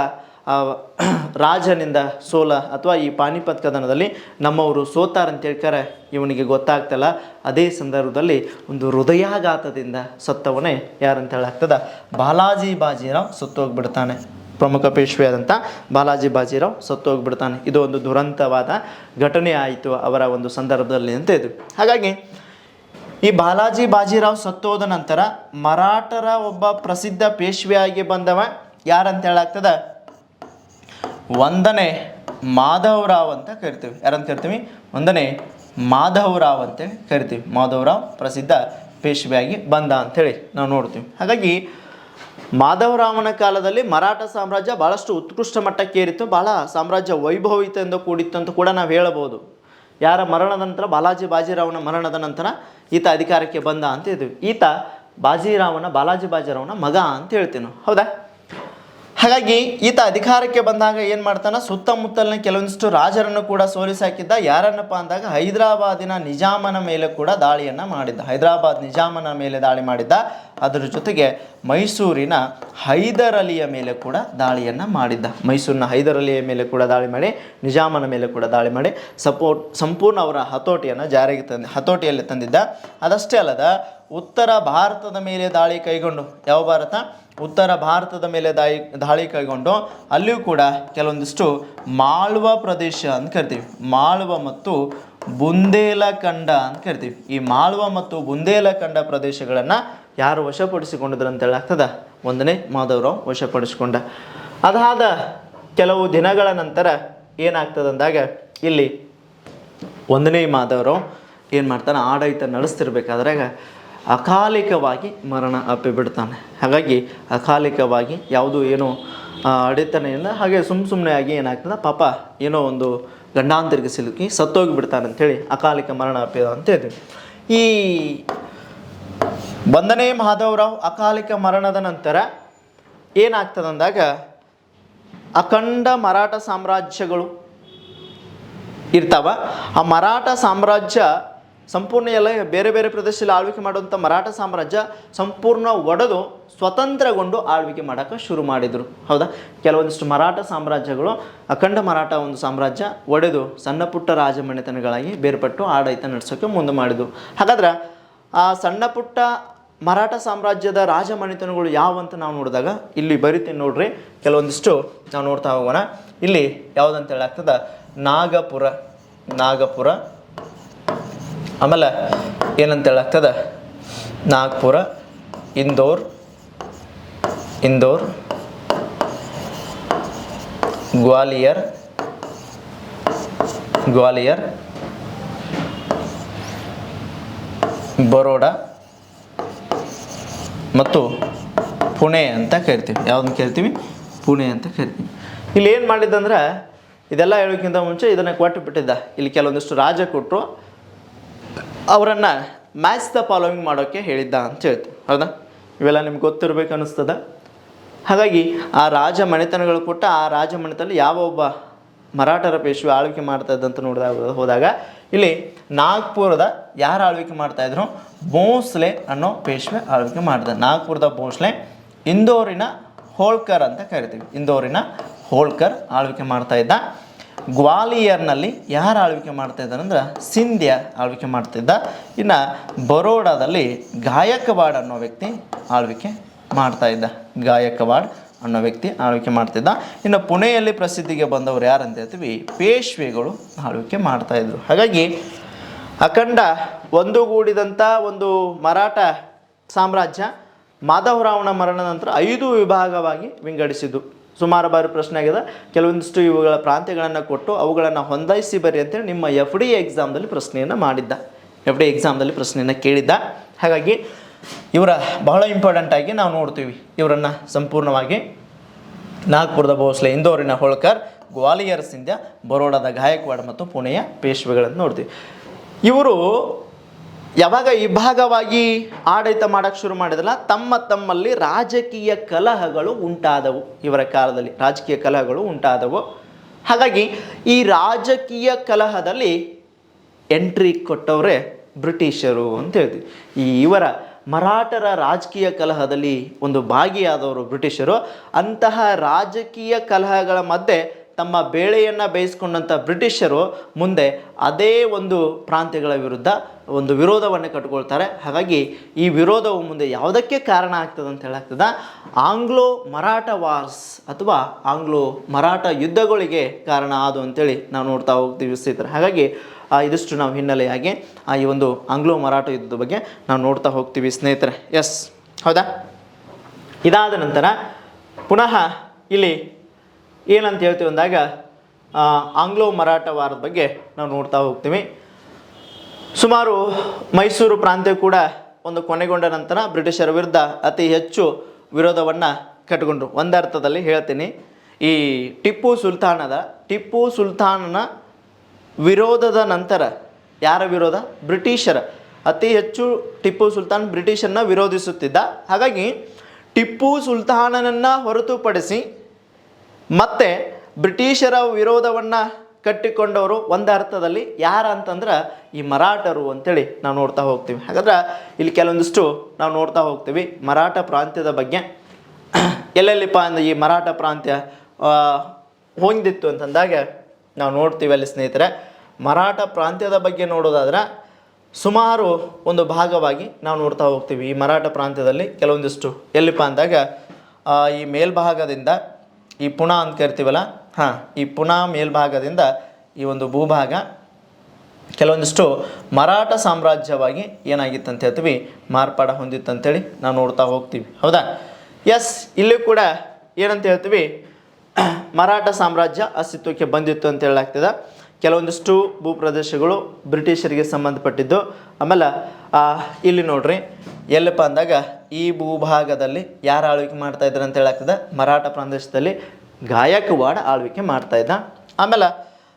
ರಾಜನಿಂದ ಸೋಲ ಅಥವಾ ಈ ಪಾನಿಪತ್ ಕದನದಲ್ಲಿ ನಮ್ಮವರು ಸೋತಾರಂತ ಹೇಳ್ತಾರೆ ಇವನಿಗೆ ಗೊತ್ತಾಗ್ತಲ್ಲ, ಅದೇ ಸಂದರ್ಭದಲ್ಲಿ ಒಂದು ಹೃದಯಾಘಾತದಿಂದ ಸತ್ತವನೇ ಯಾರಂತ ಹೇಳಾಗ್ತದ, ಬಾಲಾಜಿ ಬಾಜಿರಾವ್ ಸತ್ತೋಗ್ಬಿಡ್ತಾನೆ. ಪ್ರಮುಖ ಪೇಶ್ವೆ ಆದಂಥ ಬಾಲಾಜಿ ಬಾಜಿರಾವ್ ಸತ್ತೋಗ್ಬಿಡ್ತಾನೆ. ಇದು ಒಂದು ದುರಂತವಾದ ಘಟನೆ ಆಯಿತು ಅವರ ಒಂದು ಸಂದರ್ಭದಲ್ಲಿ ಅಂತ ಇದ್ವಿ. ಹಾಗಾಗಿ ಈ ಬಾಲಾಜಿ ಬಾಜಿರಾವ್ ಸತ್ತೋದ ನಂತರ ಮರಾಠರ ಒಬ್ಬ ಪ್ರಸಿದ್ಧ ಪೇಶ್ವೆಯಾಗಿ ಬಂದವ ಯಾರಂತ ಹೇಳಾಗ್ತದ, ಒಂದನೇ ಮಾಧವರಾವ್ ಅಂತ ಕರಿತೀವಿ. ಯಾರಂತ ಕರಿತೀವಿ? ಒಂದನೇ ಮಾಧವರಾವ್ ಅಂತೇಳಿ ಕರಿತೀವಿ. ಮಾಧವರಾವ್ ಪ್ರಸಿದ್ಧ ಪೇಶ್ವೆಯಾಗಿ ಬಂದ ಅಂಥೇಳಿ ನಾವು ನೋಡ್ತೀವಿ. ಹಾಗಾಗಿ ಮಾಧವರಾವನ ಕಾಲದಲ್ಲಿ ಮರಾಠ ಸಾಮ್ರಾಜ್ಯ ಭಾಳಷ್ಟು ಉತ್ಕೃಷ್ಟ ಮಟ್ಟಕ್ಕೇರಿತ್ತು, ಭಾಳ ಸಾಮ್ರಾಜ್ಯ ವೈಭವಿತೆಯಿಂದ ಕೂಡಿತ್ತು ಅಂತ ಕೂಡ ನಾವು ಹೇಳಬಹುದು. ಯಾರ ಮರಣದ ನಂತರ, ಬಾಲಾಜಿ ಬಾಜಿರಾವನ ಮರಣದ ನಂತರ ಈತ ಅಧಿಕಾರಕ್ಕೆ ಬಂದ ಅಂತ ಹೇಳ್ತೀವಿ. ಈತ ಬಾಲಾಜಿ ಬಾಜಿರಾವನ ಮಗ ಅಂತ ಹೇಳ್ತೀವಿ ನಾವು. ಹೌದಾ? ಹಾಗಾಗಿ ಈತ ಅಧಿಕಾರಕ್ಕೆ ಬಂದಾಗ ಏನು ಮಾಡ್ತಾನೆ, ಸುತ್ತಮುತ್ತಲಿನ ಕೆಲವೊಂದಿಷ್ಟು ರಾಜರನ್ನು ಕೂಡ ಸೋಲಿಸಾಕಿದ್ದ. ಯಾರನ್ನಪ್ಪ ಅಂದಾಗ ಹೈದರಾಬಾದಿನ ನಿಜಾಮನ ಮೇಲೆ ಕೂಡ ದಾಳಿಯನ್ನು ಮಾಡಿದ್ದ. ಹೈದರಾಬಾದ್ ನಿಜಾಮನ ಮೇಲೆ ದಾಳಿ ಮಾಡಿದ್ದ. ಅದರ ಜೊತೆಗೆ ಮೈಸೂರಿನ ಹೈದರ್ ಅಲಿಯ ಮೇಲೆ ಕೂಡ ದಾಳಿಯನ್ನು ಮಾಡಿದ್ದ. ಮೈಸೂರಿನ ಹೈದರ್ ಅಲಿಯ ಮೇಲೆ ಕೂಡ ದಾಳಿ ಮಾಡಿ, ನಿಜಾಮನ ಮೇಲೆ ಕೂಡ ದಾಳಿ ಮಾಡಿ ಸಂಪೂರ್ಣ ಅವರ ಹತೋಟಿಯನ್ನು ಹತೋಟಿಯಲ್ಲಿ ತಂದಿದ್ದ. ಅದಷ್ಟೇ ಅಲ್ಲದ ಉತ್ತರ ಭಾರತದ ಮೇಲೆ ದಾಳಿ ಕೈಗೊಂಡು, ಯಾವ ಭಾರತ? ಉತ್ತರ ಭಾರತದ ಮೇಲೆ ದಾಳಿ ಕೈಗೊಂಡು ಅಲ್ಲಿಯೂ ಕೂಡ ಕೆಲವೊಂದಿಷ್ಟು ಮಾಳ್ವ ಪ್ರದೇಶ ಅಂತ ಕರಿತೀವಿ, ಮಾಳ್ವ ಮತ್ತು ಬುಂದೇಲಖಂಡ ಅಂತ ಕರಿತೀವಿ. ಈ ಮಾಳ್ವ ಮತ್ತು ಬುಂದೇಲಖಂಡ ಪ್ರದೇಶಗಳನ್ನು ಯಾರು ವಶಪಡಿಸಿಕೊಂಡಿದ್ರು ಅಂತ ಹೇಳಾಗ್ತದ? 1ನೇ ಮಾಧವರಾವ್ ವಶಪಡಿಸಿಕೊಂಡ. ಅದಾದ ಕೆಲವು ದಿನಗಳ ನಂತರ ಏನಾಗ್ತದಂದಾಗ ಇಲ್ಲಿ 1ನೇ ಮಾಧವರಾವ್ ಏನು ಮಾಡ್ತಾನೆ, ಆಡಳಿತ ನಡೆಸ್ತಿರ್ಬೇಕಾದ್ರಾಗ ಅಕಾಲಿಕವಾಗಿ ಮರಣ ಅಪ್ಪಿಬಿಡ್ತಾನೆ. ಹಾಗಾಗಿ ಅಕಾಲಿಕವಾಗಿ ಯಾವುದು ಏನೋ ಅಡೆತನೆಯಿಂದ ಹಾಗೆ ಸುಮ್ಮನೆ ಆಗಿ ಏನಾಗ್ತದೆ, ಪಾಪ ಏನೋ ಒಂದು ಗಂಡಾಂತರಿಗೆ ಸಿಲುಕಿ ಸತ್ತೋಗಿ ಬಿಡ್ತಾನೆ ಅಂಥೇಳಿ ಅಕಾಲಿಕ ಮರಣ ಅಪ್ಪಿದ ಅಂತ ಹೇಳ್ತೀವಿ. ಈ 1ನೇ ಮಾಧವರಾವ್ ಅಕಾಲಿಕ ಮರಣದ ನಂತರ ಏನಾಗ್ತದಂದಾಗ ಅಖಂಡ ಮರಾಠ ಸಾಮ್ರಾಜ್ಯಗಳು ಇರ್ತಾವ. ಆ ಮರಾಠ ಸಾಮ್ರಾಜ್ಯ ಸಂಪೂರ್ಣ ಎಲ್ಲ ಬೇರೆ ಬೇರೆ ಪ್ರದೇಶದಲ್ಲಿ ಆಳ್ವಿಕೆ ಮಾಡುವಂಥ ಮರಾಠ ಸಾಮ್ರಾಜ್ಯ ಸಂಪೂರ್ಣ ಒಡೆದು ಸ್ವತಂತ್ರಗೊಂಡು ಆಳ್ವಿಕೆ ಮಾಡೋಕ್ಕೆ ಶುರು ಮಾಡಿದರು. ಹೌದಾ? ಕೆಲವೊಂದಿಷ್ಟು ಮರಾಠ ಸಾಮ್ರಾಜ್ಯಗಳು, ಅಖಂಡ ಮರಾಠ ಒಂದು ಸಾಮ್ರಾಜ್ಯ ಒಡೆದು ಸಣ್ಣ ಪುಟ್ಟ ರಾಜಮನೆತನಗಳಾಗಿ ಬೇರ್ಪಟ್ಟು ಆಡಳಿತ ನಡೆಸೋಕ್ಕೆ ಮುಂದೆ ಮಾಡಿದರು. ಹಾಗಾದ್ರೆ ಆ ಸಣ್ಣ ಪುಟ್ಟ ಮರಾಠ ಸಾಮ್ರಾಜ್ಯದ ರಾಜಮನೆತನಗಳು ಯಾವಂತ ನಾವು ನೋಡಿದಾಗ ಇಲ್ಲಿ ಬರಿತೀನಿ ನೋಡ್ರಿ, ಕೆಲವೊಂದಿಷ್ಟು ನಾವು ನೋಡ್ತಾ ಹೋಗೋಣ. ಇಲ್ಲಿ ಯಾವುದಂತ ಹೇಳಾಗ್ತದ, ನಾಗಪುರ, ಆಮೇಲೆ ಏನಂತ ಹೇಳಾಗ್ತದ, ನಾಗ್ಪುರ, ಇಂದೋರ್, ಗ್ವಾಲಿಯರ್, ಬರೋಡಾ ಮತ್ತು ಪುಣೆ ಅಂತ ಕರಿತೀವಿ. ಯಾವುದನ್ನು ಕರಿತೀವಿ? ಪುಣೆ ಅಂತ ಕರಿತೀವಿ. ಇಲ್ಲಿ ಏನು ಮಾಡಿದ್ದಂದ್ರೆ, ಇದೆಲ್ಲ ಹೇಳೋಕ್ಕಿಂತ ಮುಂಚೆ ಇದನ್ನು ಕೊಟ್ಟು ಬಿಟ್ಟಿದ್ದ. ಇಲ್ಲಿ ಕೆಲವೊಂದಿಷ್ಟು ರಾಜ ಕೊಟ್ಟರು, ಅವರನ್ನು ಮ್ಯಾಚ್ ದ ಫಾಲೋವಿಂಗ್ ಮಾಡೋಕ್ಕೆ ಹೇಳಿದ್ದ ಅಂತ ಹೇಳ್ತೀವಿ. ಹೌದಾ? ಇವೆಲ್ಲ ನಿಮ್ಗೆ ಗೊತ್ತಿರಬೇಕು ಅನ್ನಿಸ್ತದ. ಹಾಗಾಗಿ ಆ ರಾಜ ಮನೆತನಗಳು ಕೊಟ್ಟ ಆ ರಾಜ ಮನೆತನದಲ್ಲಿ ಯಾವ ಒಬ್ಬ ಮರಾಠರ ಪೇಶ್ವೆ ಆಳ್ವಿಕೆ ಮಾಡ್ತಾ ಇದ್ದಂತ ಹೋದಾಗ ಇಲ್ಲಿ ನಾಗ್ಪುರದ ಯಾರು ಆಳ್ವಿಕೆ ಮಾಡ್ತಾಯಿದ್ರು? ಭೋಸ್ಲೆ ಅನ್ನೋ ಪೇಶ್ವೆ ಆಳ್ವಿಕೆ ಮಾಡಿದ. ನಾಗ್ಪುರದ ಭೋಸ್ಲೆ. ಇಂದೋರಿನ ಹೋಳ್ಕರ್ ಅಂತ ಕರಿತೀವಿ, ಇಂದೋರಿನ ಹೋಳ್ಕರ್ ಆಳ್ವಿಕೆ ಮಾಡ್ತಾ ಇದ್ದ. ಗ್ವಾಲಿಯರ್ನಲ್ಲಿ ಯಾರು ಆಳ್ವಿಕೆ ಮಾಡ್ತಾ ಇದ್ದಾರೆ ಅಂದ್ರೆ ಸಿಂಧ್ಯ ಆಳ್ವಿಕೆ ಮಾಡ್ತಿದ್ದ. ಇನ್ನು ಬರೋಡಾದಲ್ಲಿ ಗಾಯಕ್ವಾಡ್ ಅನ್ನೋ ವ್ಯಕ್ತಿ ಆಳ್ವಿಕೆ ಮಾಡ್ತಾ ಇದ್ದ. ಗಾಯಕ್ವಾಡ್ ಅನ್ನೋ ವ್ಯಕ್ತಿ ಆಳ್ವಿಕೆ ಮಾಡ್ತಿದ್ದ. ಇನ್ನು ಪುಣೆಯಲ್ಲಿ ಪ್ರಸಿದ್ಧಿಗೆ ಬಂದವರು ಯಾರಂತ ಹೇಳ್ತೀವಿ? ಪೇಶ್ವೆಗಳು ಆಳ್ವಿಕೆ ಮಾಡ್ತಾಯಿದ್ರು. ಹಾಗಾಗಿ ಅಖಂಡ ಒಂದುಗೂಡಿದಂಥ ಒಂದು ಮರಾಠ ಸಾಮ್ರಾಜ್ಯ ಮಾಧವರಾವನ ಮರಣದ ನಂತರ 5 ವಿಭಾಗವಾಗಿ ವಿಂಗಡಿಸಿದ್ದು. ಸುಮಾರು ಬಾರಿ ಪ್ರಶ್ನೆ ಆಗಿದೆ. ಕೆಲವೊಂದಿಷ್ಟು ಇವುಗಳ ಪ್ರಾಂತ್ಯಗಳನ್ನು ಕೊಟ್ಟು ಅವುಗಳನ್ನು ಹೊಂದಾಯಿಸಿ ಬರ್ರಿ ಅಂತೇಳಿ ನಿಮ್ಮ FD ಎಕ್ಸಾಮ್ದಲ್ಲಿ ಪ್ರಶ್ನೆಯನ್ನು ಮಾಡಿದ್ದ, FD ಎಕ್ಸಾಮ್ದಲ್ಲಿ ಪ್ರಶ್ನೆಯನ್ನು ಕೇಳಿದ್ದ. ಹಾಗಾಗಿ ಇವರ ಬಹಳ ಇಂಪಾರ್ಟೆಂಟಾಗಿ ನಾವು ನೋಡ್ತೀವಿ ಇವರನ್ನು ಸಂಪೂರ್ಣವಾಗಿ. ನಾಗ್ಪುರದ ಭೋಸ್ಲೆ, ಇಂದೋರಿನ ಹೋಳ್ಕರ್, ಗ್ವಾಲಿಯರ್ ಸಿಂಧ್ಯ, ಬರೋಡಾದ ಗಾಯಕ್ವಾಡ್ ಮತ್ತು ಪುಣೆಯ ಪೇಶ್ವೆಗಳನ್ನು ನೋಡ್ತೀವಿ. ಇವರು ಯಾವಾಗ ವಿಭಾಗವಾಗಿ ಆಡಳಿತ ಮಾಡೋಕ್ಕೆ ಶುರು ಮಾಡಿದ್ರಲ್ಲ, ತಮ್ಮಲ್ಲಿ ರಾಜಕೀಯ ಕಲಹಗಳು ಉಂಟಾದವು. ಇವರ ಕಾಲದಲ್ಲಿ ರಾಜಕೀಯ ಕಲಹಗಳು ಉಂಟಾದವು. ಹಾಗಾಗಿ ಈ ರಾಜಕೀಯ ಕಲಹದಲ್ಲಿ ಎಂಟ್ರಿ ಕೊಟ್ಟವರೇ ಬ್ರಿಟಿಷರು ಅಂತ ಹೇಳ್ತೀವಿ. ಇವರ ಮರಾಠರ ರಾಜಕೀಯ ಕಲಹದಲ್ಲಿ ಒಂದು ಭಾಗಿಯಾದವರು ಬ್ರಿಟಿಷರು. ಅಂತಹ ರಾಜಕೀಯ ಕಲಹಗಳ ಮಧ್ಯೆ ತಮ್ಮ ಬೇಳೆಯನ್ನು ಬೇಯಿಸ್ಕೊಂಡಂಥ ಬ್ರಿಟಿಷರು ಮುಂದೆ ಅದೇ ಒಂದು ಪ್ರಾಂತ್ಯಗಳ ವಿರುದ್ಧ ಒಂದು ವಿರೋಧವನ್ನು ಕಟ್ಕೊಳ್ತಾರೆ. ಹಾಗಾಗಿ ಈ ವಿರೋಧವು ಮುಂದೆ ಯಾವುದಕ್ಕೆ ಕಾರಣ ಆಗ್ತದೆ ಅಂತ ಹೇಳಾಗ್ತದೆ? ಆಂಗ್ಲೋ ಮರಾಠ ವಾರ್ಸ್ ಅಥವಾ ಆಂಗ್ಲೋ ಮರಾಠ ಯುದ್ಧಗಳಿಗೆ ಕಾರಣ ಆದವು ಅಂತೇಳಿ ನಾವು ನೋಡ್ತಾ ಹೋಗ್ತೀವಿ ಸ್ನೇಹಿತರೆ. ಹಾಗಾಗಿ ಇದಿಷ್ಟು ನಾವು ಹಿನ್ನೆಲೆಯಾಗಿ ಈ ಒಂದು ಆಂಗ್ಲೋ ಮರಾಠ ಯುದ್ಧದ ಬಗ್ಗೆ ನಾವು ನೋಡ್ತಾ ಹೋಗ್ತೀವಿ ಸ್ನೇಹಿತರೆ. ಎಸ್, ಹೌದಾ? ಇದಾದ ನಂತರ ಪುನಃ ಇಲ್ಲಿ ಏನಂತ ಹೇಳ್ತೀವಿ ಅಂದಾಗ ಆಂಗ್ಲೋ ಮರಾಠ ವಾರದ ಬಗ್ಗೆ ನಾವು ನೋಡ್ತಾ ಹೋಗ್ತೀವಿ. ಸುಮಾರು ಮೈಸೂರು ಪ್ರಾಂತ್ಯ ಕೂಡ ಒಂದು ಕೊನೆಗೊಂಡ ನಂತರ ಬ್ರಿಟಿಷರ ವಿರುದ್ಧ ಅತಿ ಹೆಚ್ಚು ವಿರೋಧವನ್ನು ಕಟ್ಟಿಕೊಂಡ್ರು. ಒಂದರ್ಥದಲ್ಲಿ ಹೇಳ್ತೀನಿ, ಈ ಟಿಪ್ಪು ಸುಲ್ತಾನನ ವಿರೋಧದ ನಂತರ ಯಾರ ವಿರೋಧ? ಬ್ರಿಟಿಷರ. ಅತಿ ಹೆಚ್ಚು ಟಿಪ್ಪು ಸುಲ್ತಾನ್ ಬ್ರಿಟಿಷರನ್ನ ವಿರೋಧಿಸುತ್ತಿದ್ದ. ಹಾಗಾಗಿ ಟಿಪ್ಪು ಸುಲ್ತಾನನನ್ನು ಹೊರತುಪಡಿಸಿ ಮತ್ತು ಬ್ರಿಟಿಷರ ವಿರೋಧವನ್ನು ಕಟ್ಟಿಕೊಂಡವರು ಒಂದು ಅರ್ಥದಲ್ಲಿ ಯಾರ ಅಂತಂದ್ರೆ ಈ ಮರಾಠರು ಅಂತೇಳಿ ನಾವು ನೋಡ್ತಾ ಹೋಗ್ತೀವಿ. ಹಾಗಾದ್ರೆ ಇಲ್ಲಿ ಕೆಲವೊಂದಿಷ್ಟು ನಾವು ನೋಡ್ತಾ ಹೋಗ್ತೀವಿ ಮರಾಠ ಪ್ರಾಂತ್ಯದ ಬಗ್ಗೆ. ಎಲ್ಲೆಲ್ಲಿಪ್ಪ ಅಂದ್ರೆ ಈ ಮರಾಠ ಪ್ರಾಂತ್ಯ ಹೊಂದಿತ್ತು ಅಂತಂದಾಗ ನಾವು ನೋಡ್ತೀವಿ ಅಲ್ಲಿ ಸ್ನೇಹಿತರೆ. ಮರಾಠ ಪ್ರಾಂತ್ಯದ ಬಗ್ಗೆ ನೋಡೋದಾದ್ರೆ ಸುಮಾರು ಒಂದು ಭಾಗವಾಗಿ ನಾವು ನೋಡ್ತಾ ಹೋಗ್ತೀವಿ. ಈ ಮರಾಠ ಪ್ರಾಂತ್ಯದಲ್ಲಿ ಕೆಲವೊಂದಿಷ್ಟು ಎಲ್ಲಿಪ್ಪ ಅಂದಾಗ ಈ ಮೇಲ್ಭಾಗದಿಂದ ಈ ಪುಣೆ ಅಂತ ಕರಿತೀವಲ್ಲ, ಈ ಪುಣೆ ಮೇಲ್ಭಾಗದಿಂದ ಈ ಒಂದು ಭೂಭಾಗ ಕೆಲವೊಂದಿಷ್ಟು ಮರಾಠ ಸಾಮ್ರಾಜ್ಯವಾಗಿ ಏನಾಗಿತ್ತು ಅಂತ ಹೇಳ್ತೀವಿ, ಮಾರ್ಪಾಡ ಹೊಂದಿತ್ತು ಅಂತೇಳಿ ನಾವು ನೋಡ್ತಾ ಹೋಗ್ತೀವಿ. ಹೌದಾ? ಎಸ್, ಇಲ್ಲಿ ಕೂಡ ಏನಂತ ಹೇಳ್ತೀವಿ, ಮರಾಠ ಸಾಮ್ರಾಜ್ಯ ಅಸ್ತಿತ್ವಕ್ಕೆ ಬಂದಿತ್ತು ಅಂತ ಹೇಳಲಾಗ್ತದೆ. ಕೆಲವೊಂದಿಷ್ಟು ಭೂಪ್ರದೇಶಗಳು ಬ್ರಿಟಿಷರಿಗೆ ಸಂಬಂಧಪಟ್ಟಿದ್ದು. ಆಮೇಲೆ ಇಲ್ಲಿ ನೋಡ್ರಿ ಎಲ್ಲಪ್ಪ ಅಂದಾಗ ಈ ಭೂಭಾಗದಲ್ಲಿ ಯಾರು ಆಳ್ವಿಕೆ ಮಾಡ್ತಾ ಇದ್ರು ಅಂತ ಹೇಳಾಗ್ತದೆ, ಮರಾಠ ಪ್ರದೇಶದಲ್ಲಿ ಗಾಯಕ್ವಾಡ ಆಳ್ವಿಕೆ ಮಾಡ್ತಾ ಇದ್ದ. ಆಮೇಲೆ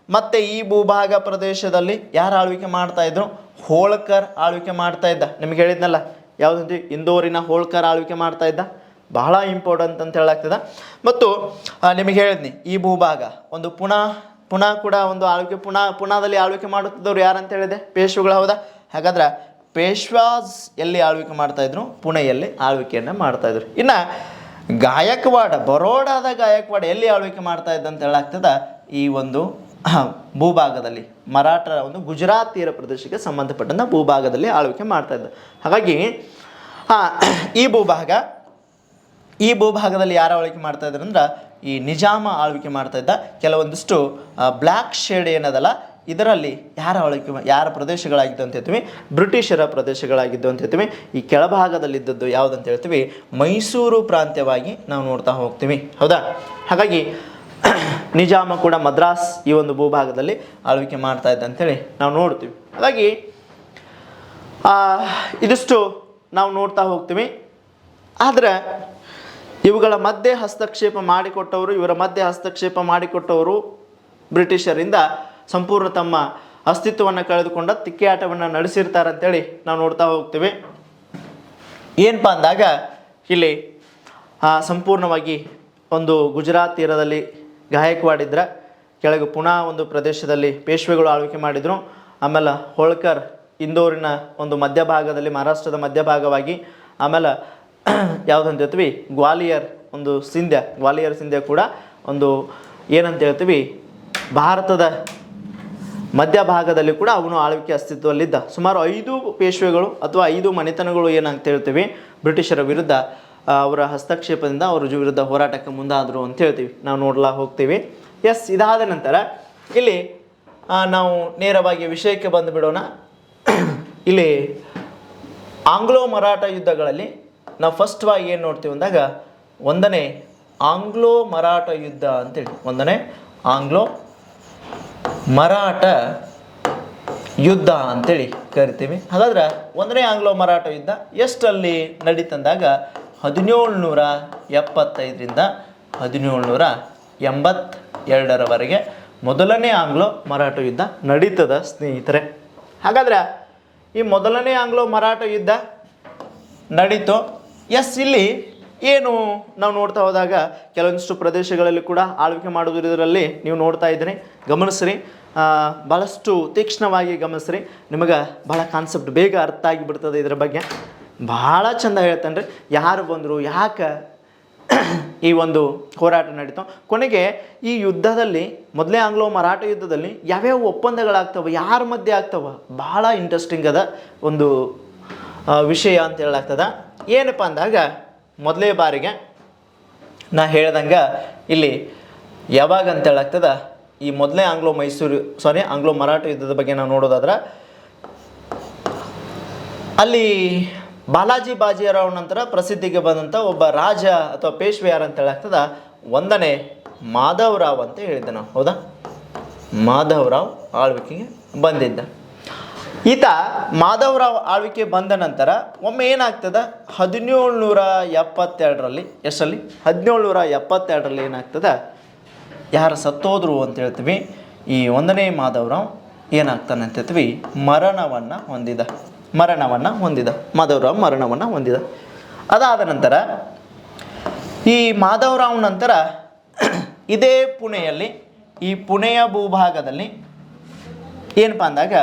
ಮತ್ತೆ ಈ ಭೂಭಾಗ ಪ್ರದೇಶದಲ್ಲಿ ಯಾರು ಆಳ್ವಿಕೆ ಮಾಡ್ತಾ ಇದ್ರು, ಹೋಳ್ಕರ್ ಆಳ್ವಿಕೆ ಮಾಡ್ತಾ ಇದ್ದ. ನಿಮ್ಗೆ ಹೇಳಿದ್ನಲ್ಲ ಯಾವುದಂತ, ಇಂದೋರಿನ ಹೋಳ್ಕರ್ ಆಳ್ವಿಕೆ ಮಾಡ್ತಾ ಇದ್ದ, ಬಹಳ ಇಂಪಾರ್ಟೆಂಟ್ ಅಂತ ಹೇಳಾಗ್ತದೆ. ಮತ್ತು ನಿಮಗೆ ಹೇಳಿದ್ನಿ ಈ ಭೂಭಾಗ ಒಂದು ಪುಣೆ ಕೂಡ ಒಂದು ಆಳ್ವಿಕೆ, ಪುಣಾದಲ್ಲಿ ಆಳ್ವಿಕೆ ಮಾಡುತ್ತಿದ್ದವ್ರು ಯಾರಂತ ಹೇಳಿದೆ, ಪೇಶ್ವೆಗಳು. ಹೌದಾ? ಹಾಗಾದ್ರೆ ಪೇಶ್ವಾಸ್ ಎಲ್ಲಿ ಆಳ್ವಿಕೆ ಮಾಡ್ತಾಯಿದ್ರು, ಪುಣೆಯಲ್ಲಿ ಆಳ್ವಿಕೆಯನ್ನು ಮಾಡ್ತಾಯಿದ್ರು. ಇನ್ನು ಗಾಯಕ್ವಾಡ, ಬರೋಡಾದ ಗಾಯಕ್ವಾಡ ಎಲ್ಲಿ ಆಳ್ವಿಕೆ ಮಾಡ್ತಾ ಇದ್ದ ಅಂತ ಹೇಳಾಗ್ತದೆ, ಈ ಒಂದು ಭೂಭಾಗದಲ್ಲಿ ಮರಾಠರ ಒಂದು ಗುಜರಾತ್ ತೀರ ಪ್ರದೇಶಕ್ಕೆ ಸಂಬಂಧಪಟ್ಟಂಥ ಭೂಭಾಗದಲ್ಲಿ ಆಳ್ವಿಕೆ ಮಾಡ್ತಾ ಇದ್ದ. ಹಾಗಾಗಿ ಈ ಭೂಭಾಗದಲ್ಲಿ ಯಾರು ಆಳ್ವಿಕೆ ಮಾಡ್ತಾ ಇದ್ರು ಅಂದ್ರೆ ಈ ನಿಜಾಮ ಆಳ್ವಿಕೆ ಮಾಡ್ತಾ ಇದ್ದ. ಕೆಲವೊಂದಿಷ್ಟು ಬ್ಲ್ಯಾಕ್ ಶೇಡ್ ಏನದಲ್ಲ, ಇದರಲ್ಲಿ ಯಾರ ಪ್ರದೇಶಗಳಾಗಿದ್ದು ಅಂತ ಹೇಳ್ತೀವಿ, ಬ್ರಿಟಿಷರ ಪ್ರದೇಶಗಳಾಗಿದ್ದು ಅಂತ ಹೇಳ್ತೀವಿ. ಈ ಕೆಳಭಾಗದಲ್ಲಿದ್ದದ್ದು ಯಾವುದಂತ ಹೇಳ್ತೀವಿ, ಮೈಸೂರು ಪ್ರಾಂತ್ಯವಾಗಿ ನಾವು ನೋಡ್ತಾ ಹೋಗ್ತೀವಿ. ಹೌದಾ? ಹಾಗಾಗಿ ನಿಜಾಮ ಕೂಡ ಮದ್ರಾಸ್ ಈ ಒಂದು ಭೂಭಾಗದಲ್ಲಿ ಆಳ್ವಿಕೆ ಮಾಡ್ತಾ ಇದ್ದ ಅಂತೇಳಿ ನಾವು ನೋಡ್ತೀವಿ. ಹಾಗಾಗಿ ಇದಿಷ್ಟು ನಾವು ನೋಡ್ತಾ ಹೋಗ್ತೀವಿ. ಆದರೆ ಇವರ ಮಧ್ಯೆ ಹಸ್ತಕ್ಷೇಪ ಮಾಡಿಕೊಟ್ಟವರು ಬ್ರಿಟಿಷರಿಂದ ಸಂಪೂರ್ಣ ತಮ್ಮ ಅಸ್ತಿತ್ವವನ್ನು ಕಳೆದುಕೊಂಡ ತಿಕ್ಕೆಯಾಟವನ್ನು ನಡೆಸಿರ್ತಾರೆ ಅಂತೇಳಿ ನಾವು ನೋಡ್ತಾ ಹೋಗ್ತೀವಿ. ಏನಪ್ಪ ಅಂದಾಗ ಇಲ್ಲಿ ಸಂಪೂರ್ಣವಾಗಿ ಒಂದು ಗುಜರಾತ್ ತೀರದಲ್ಲಿ ಗಾಯಕ್ವಾಡಿದ್ರ, ಕೆಳಗೆ ಪುಣೆ ಒಂದು ಪ್ರದೇಶದಲ್ಲಿ ಪೇಶ್ವೆಗಳು ಆಳ್ವಿಕೆ ಮಾಡಿದರು. ಆಮೇಲೆ ಹೋಳ್ಕರ್ ಇಂದೋರಿನ ಒಂದು ಮಧ್ಯಭಾಗದಲ್ಲಿ, ಮಹಾರಾಷ್ಟ್ರದ ಮಧ್ಯಭಾಗವಾಗಿ, ಆಮೇಲೆ ಯಾವುದಂತ ಹೇಳ್ತೀವಿ ಗ್ವಾಲಿಯರ್ ಸಿಂಧ್ಯ ಕೂಡ ಒಂದು ಏನಂತ ಹೇಳ್ತೀವಿ ಭಾರತದ ಮಧ್ಯಭಾಗದಲ್ಲಿ ಕೂಡ ಅವನು ಆಳ್ವಿಕೆ ಅಸ್ತಿತ್ವದಲ್ಲಿದ್ದ. ಸುಮಾರು 5 ಪೇಶ್ವೆಗಳು ಅಥವಾ 5 ಮನೆತನಗಳು ಏನಂತ ಹೇಳ್ತೀವಿ ಬ್ರಿಟಿಷರ ವಿರುದ್ಧ ಅವರ ಹಸ್ತಕ್ಷೇಪದಿಂದ ಅವರ ವಿರುದ್ಧ ಹೋರಾಟಕ್ಕೆ ಮುಂದಾದರು ಅಂತ ಹೇಳ್ತೀವಿ, ನಾವು ನೋಡ್ಲಾ ಹೋಗ್ತೀವಿ. ಎಸ್, ಇದಾದ ನಂತರ ಇಲ್ಲಿ ನಾವು ನೇರವಾಗಿ ವಿಷಯಕ್ಕೆ ಬಂದು ಬಿಡೋಣ. ಇಲ್ಲಿ ಆಂಗ್ಲೋ ಮರಾಠ ಯುದ್ಧಗಳಲ್ಲಿ ನಾವು ಫಸ್ಟ್ವಾಗಿ ಏನು ನೋಡ್ತೀವಿ ಅಂದಾಗ, ಒಂದನೇ ಆಂಗ್ಲೋ ಮರಾಠ ಯುದ್ಧ ಅಂತೇಳಿ, ಒಂದನೇ ಆಂಗ್ಲೋ ಮರಾಠ ಯುದ್ಧ ಅಂತೇಳಿ ಕರಿತೀವಿ. ಹಾಗಾದ್ರೆ ಒಂದನೇ ಆಂಗ್ಲೋ ಮರಾಠ ಯುದ್ಧ ಎಷ್ಟರಲ್ಲಿ ನಡೀತಂದಾಗ 1775ರಿಂದ 1782ರವರೆಗೆ ಮೊದಲನೇ ಆಂಗ್ಲೋ ಮರಾಠ ಯುದ್ಧ ನಡೀತದ ಸ್ನೇಹಿತರೆ. ಹಾಗಾದ್ರೆ ಈ ಮೊದಲನೇ ಆಂಗ್ಲೋ ಮರಾಠ ಯುದ್ಧ ನಡೀತು. ಎಸ್, ಇಲ್ಲಿ ಏನು ನಾವು ನೋಡ್ತಾ ಹೋದಾಗ ಕೆಲವೊಂದಿಷ್ಟು ಪ್ರದೇಶಗಳಲ್ಲಿ ಕೂಡ ಆಳ್ವಿಕೆ ಮಾಡೋದ್ರಲ್ಲಿ ನೀವು ನೋಡ್ತಾ ಇದ್ದೀರಿ, ಗಮನಿಸ್ರಿ, ಭಾಳಷ್ಟು ತೀಕ್ಷ್ಣವಾಗಿ ಗಮನಿಸ್ರಿ, ನಿಮಗೆ ಭಾಳ ಕಾನ್ಸೆಪ್ಟ್ ಬೇಗ ಅರ್ಥ ಆಗಿಬಿಡ್ತದೆ. ಇದರ ಬಗ್ಗೆ ಭಾಳ ಚೆಂದ ಹೇಳ್ತಾನೆ ರೀ, ಯಾರು ಬಂದರು, ಯಾಕೆ ಈ ಒಂದು ಹೋರಾಟ ನಡೀತು, ಕೊನೆಗೆ ಈ ಯುದ್ಧದಲ್ಲಿ ಮೊದಲೇ ಆಂಗ್ಲೋ ಮರಾಠ ಯುದ್ಧದಲ್ಲಿ ಯಾವ್ಯಾವ ಒಪ್ಪಂದಗಳಾಗ್ತವೆ, ಯಾರ ಮಧ್ಯೆ ಆಗ್ತವೆ, ಭಾಳ ಇಂಟ್ರೆಸ್ಟಿಂಗ್ ಅದ ಒಂದು ವಿಷಯ ಅಂತ ಹೇಳಲಾಗ್ತದೆ. ಏನಪ್ಪ ಅಂದಾಗ ಮೊದಲೇ ಬಾರಿಗೆ ನಾ ಹೇಳ್ದಂಗೆ ಇಲ್ಲಿ ಯಾವಾಗ ಅಂತ ಹೇಳಾಗ್ತದೆ, ಈ ಮೊದಲೇ ಆಂಗ್ಲೋ ಮರಾಠ ಯುದ್ಧದ ಬಗ್ಗೆ ನಾವು ನೋಡೋದಾದ್ರೆ ಅಲ್ಲಿ ಬಾಲಾಜಿ ಬಾಜಿರಾವ್ ನಂತರ ಪ್ರಸಿದ್ಧಿಗೆ ಬಂದಂಥ ಒಬ್ಬ ರಾಜ ಅಥವಾ ಪೇಶ್ವೆ ಯಾರು ಅಂತ ಹೇಳಾಗ್ತದ, ಒಂದನೇ ಮಾಧವರಾವ್ ಅಂತ ಹೇಳಿದ್ದೆ ನಾವು. ಹೌದಾ? ಮಾಧವರಾವ್ ಆಳ್ವಿಕೆಗೆ ಬಂದಿದ್ದ. ಈತ ಮಾಧವರಾವ್ ಆಳ್ವಿಕೆ ಬಂದ ನಂತರ ಒಮ್ಮೆ ಏನಾಗ್ತದೆ, 1772ರಲ್ಲಿ, ಎಷ್ಟರಲ್ಲಿ 1772ರಲ್ಲಿ ಏನಾಗ್ತದೆ, ಯಾರು ಸತ್ತೋದ್ರು ಅಂತ ಹೇಳ್ತೀವಿ, ಈ ಒಂದನೇ ಮಾಧವರಾವ್ ಏನಾಗ್ತಾನೆ ಅಂತ ಹೇಳ್ತೀವಿ ಮರಣವನ್ನು ಹೊಂದಿದ. ಮಾಧವರಾವ್ ಮರಣವನ್ನು ಹೊಂದಿದ. ಅದಾದ ನಂತರ ಈ ಮಾಧವರಾವ್ ನಂತರ ಇದೇ ಪುಣೆಯಲ್ಲಿ, ಈ ಪುಣೆಯ ಭೂಭಾಗದಲ್ಲಿ ಏನಪ್ಪ ಅಂದಾಗ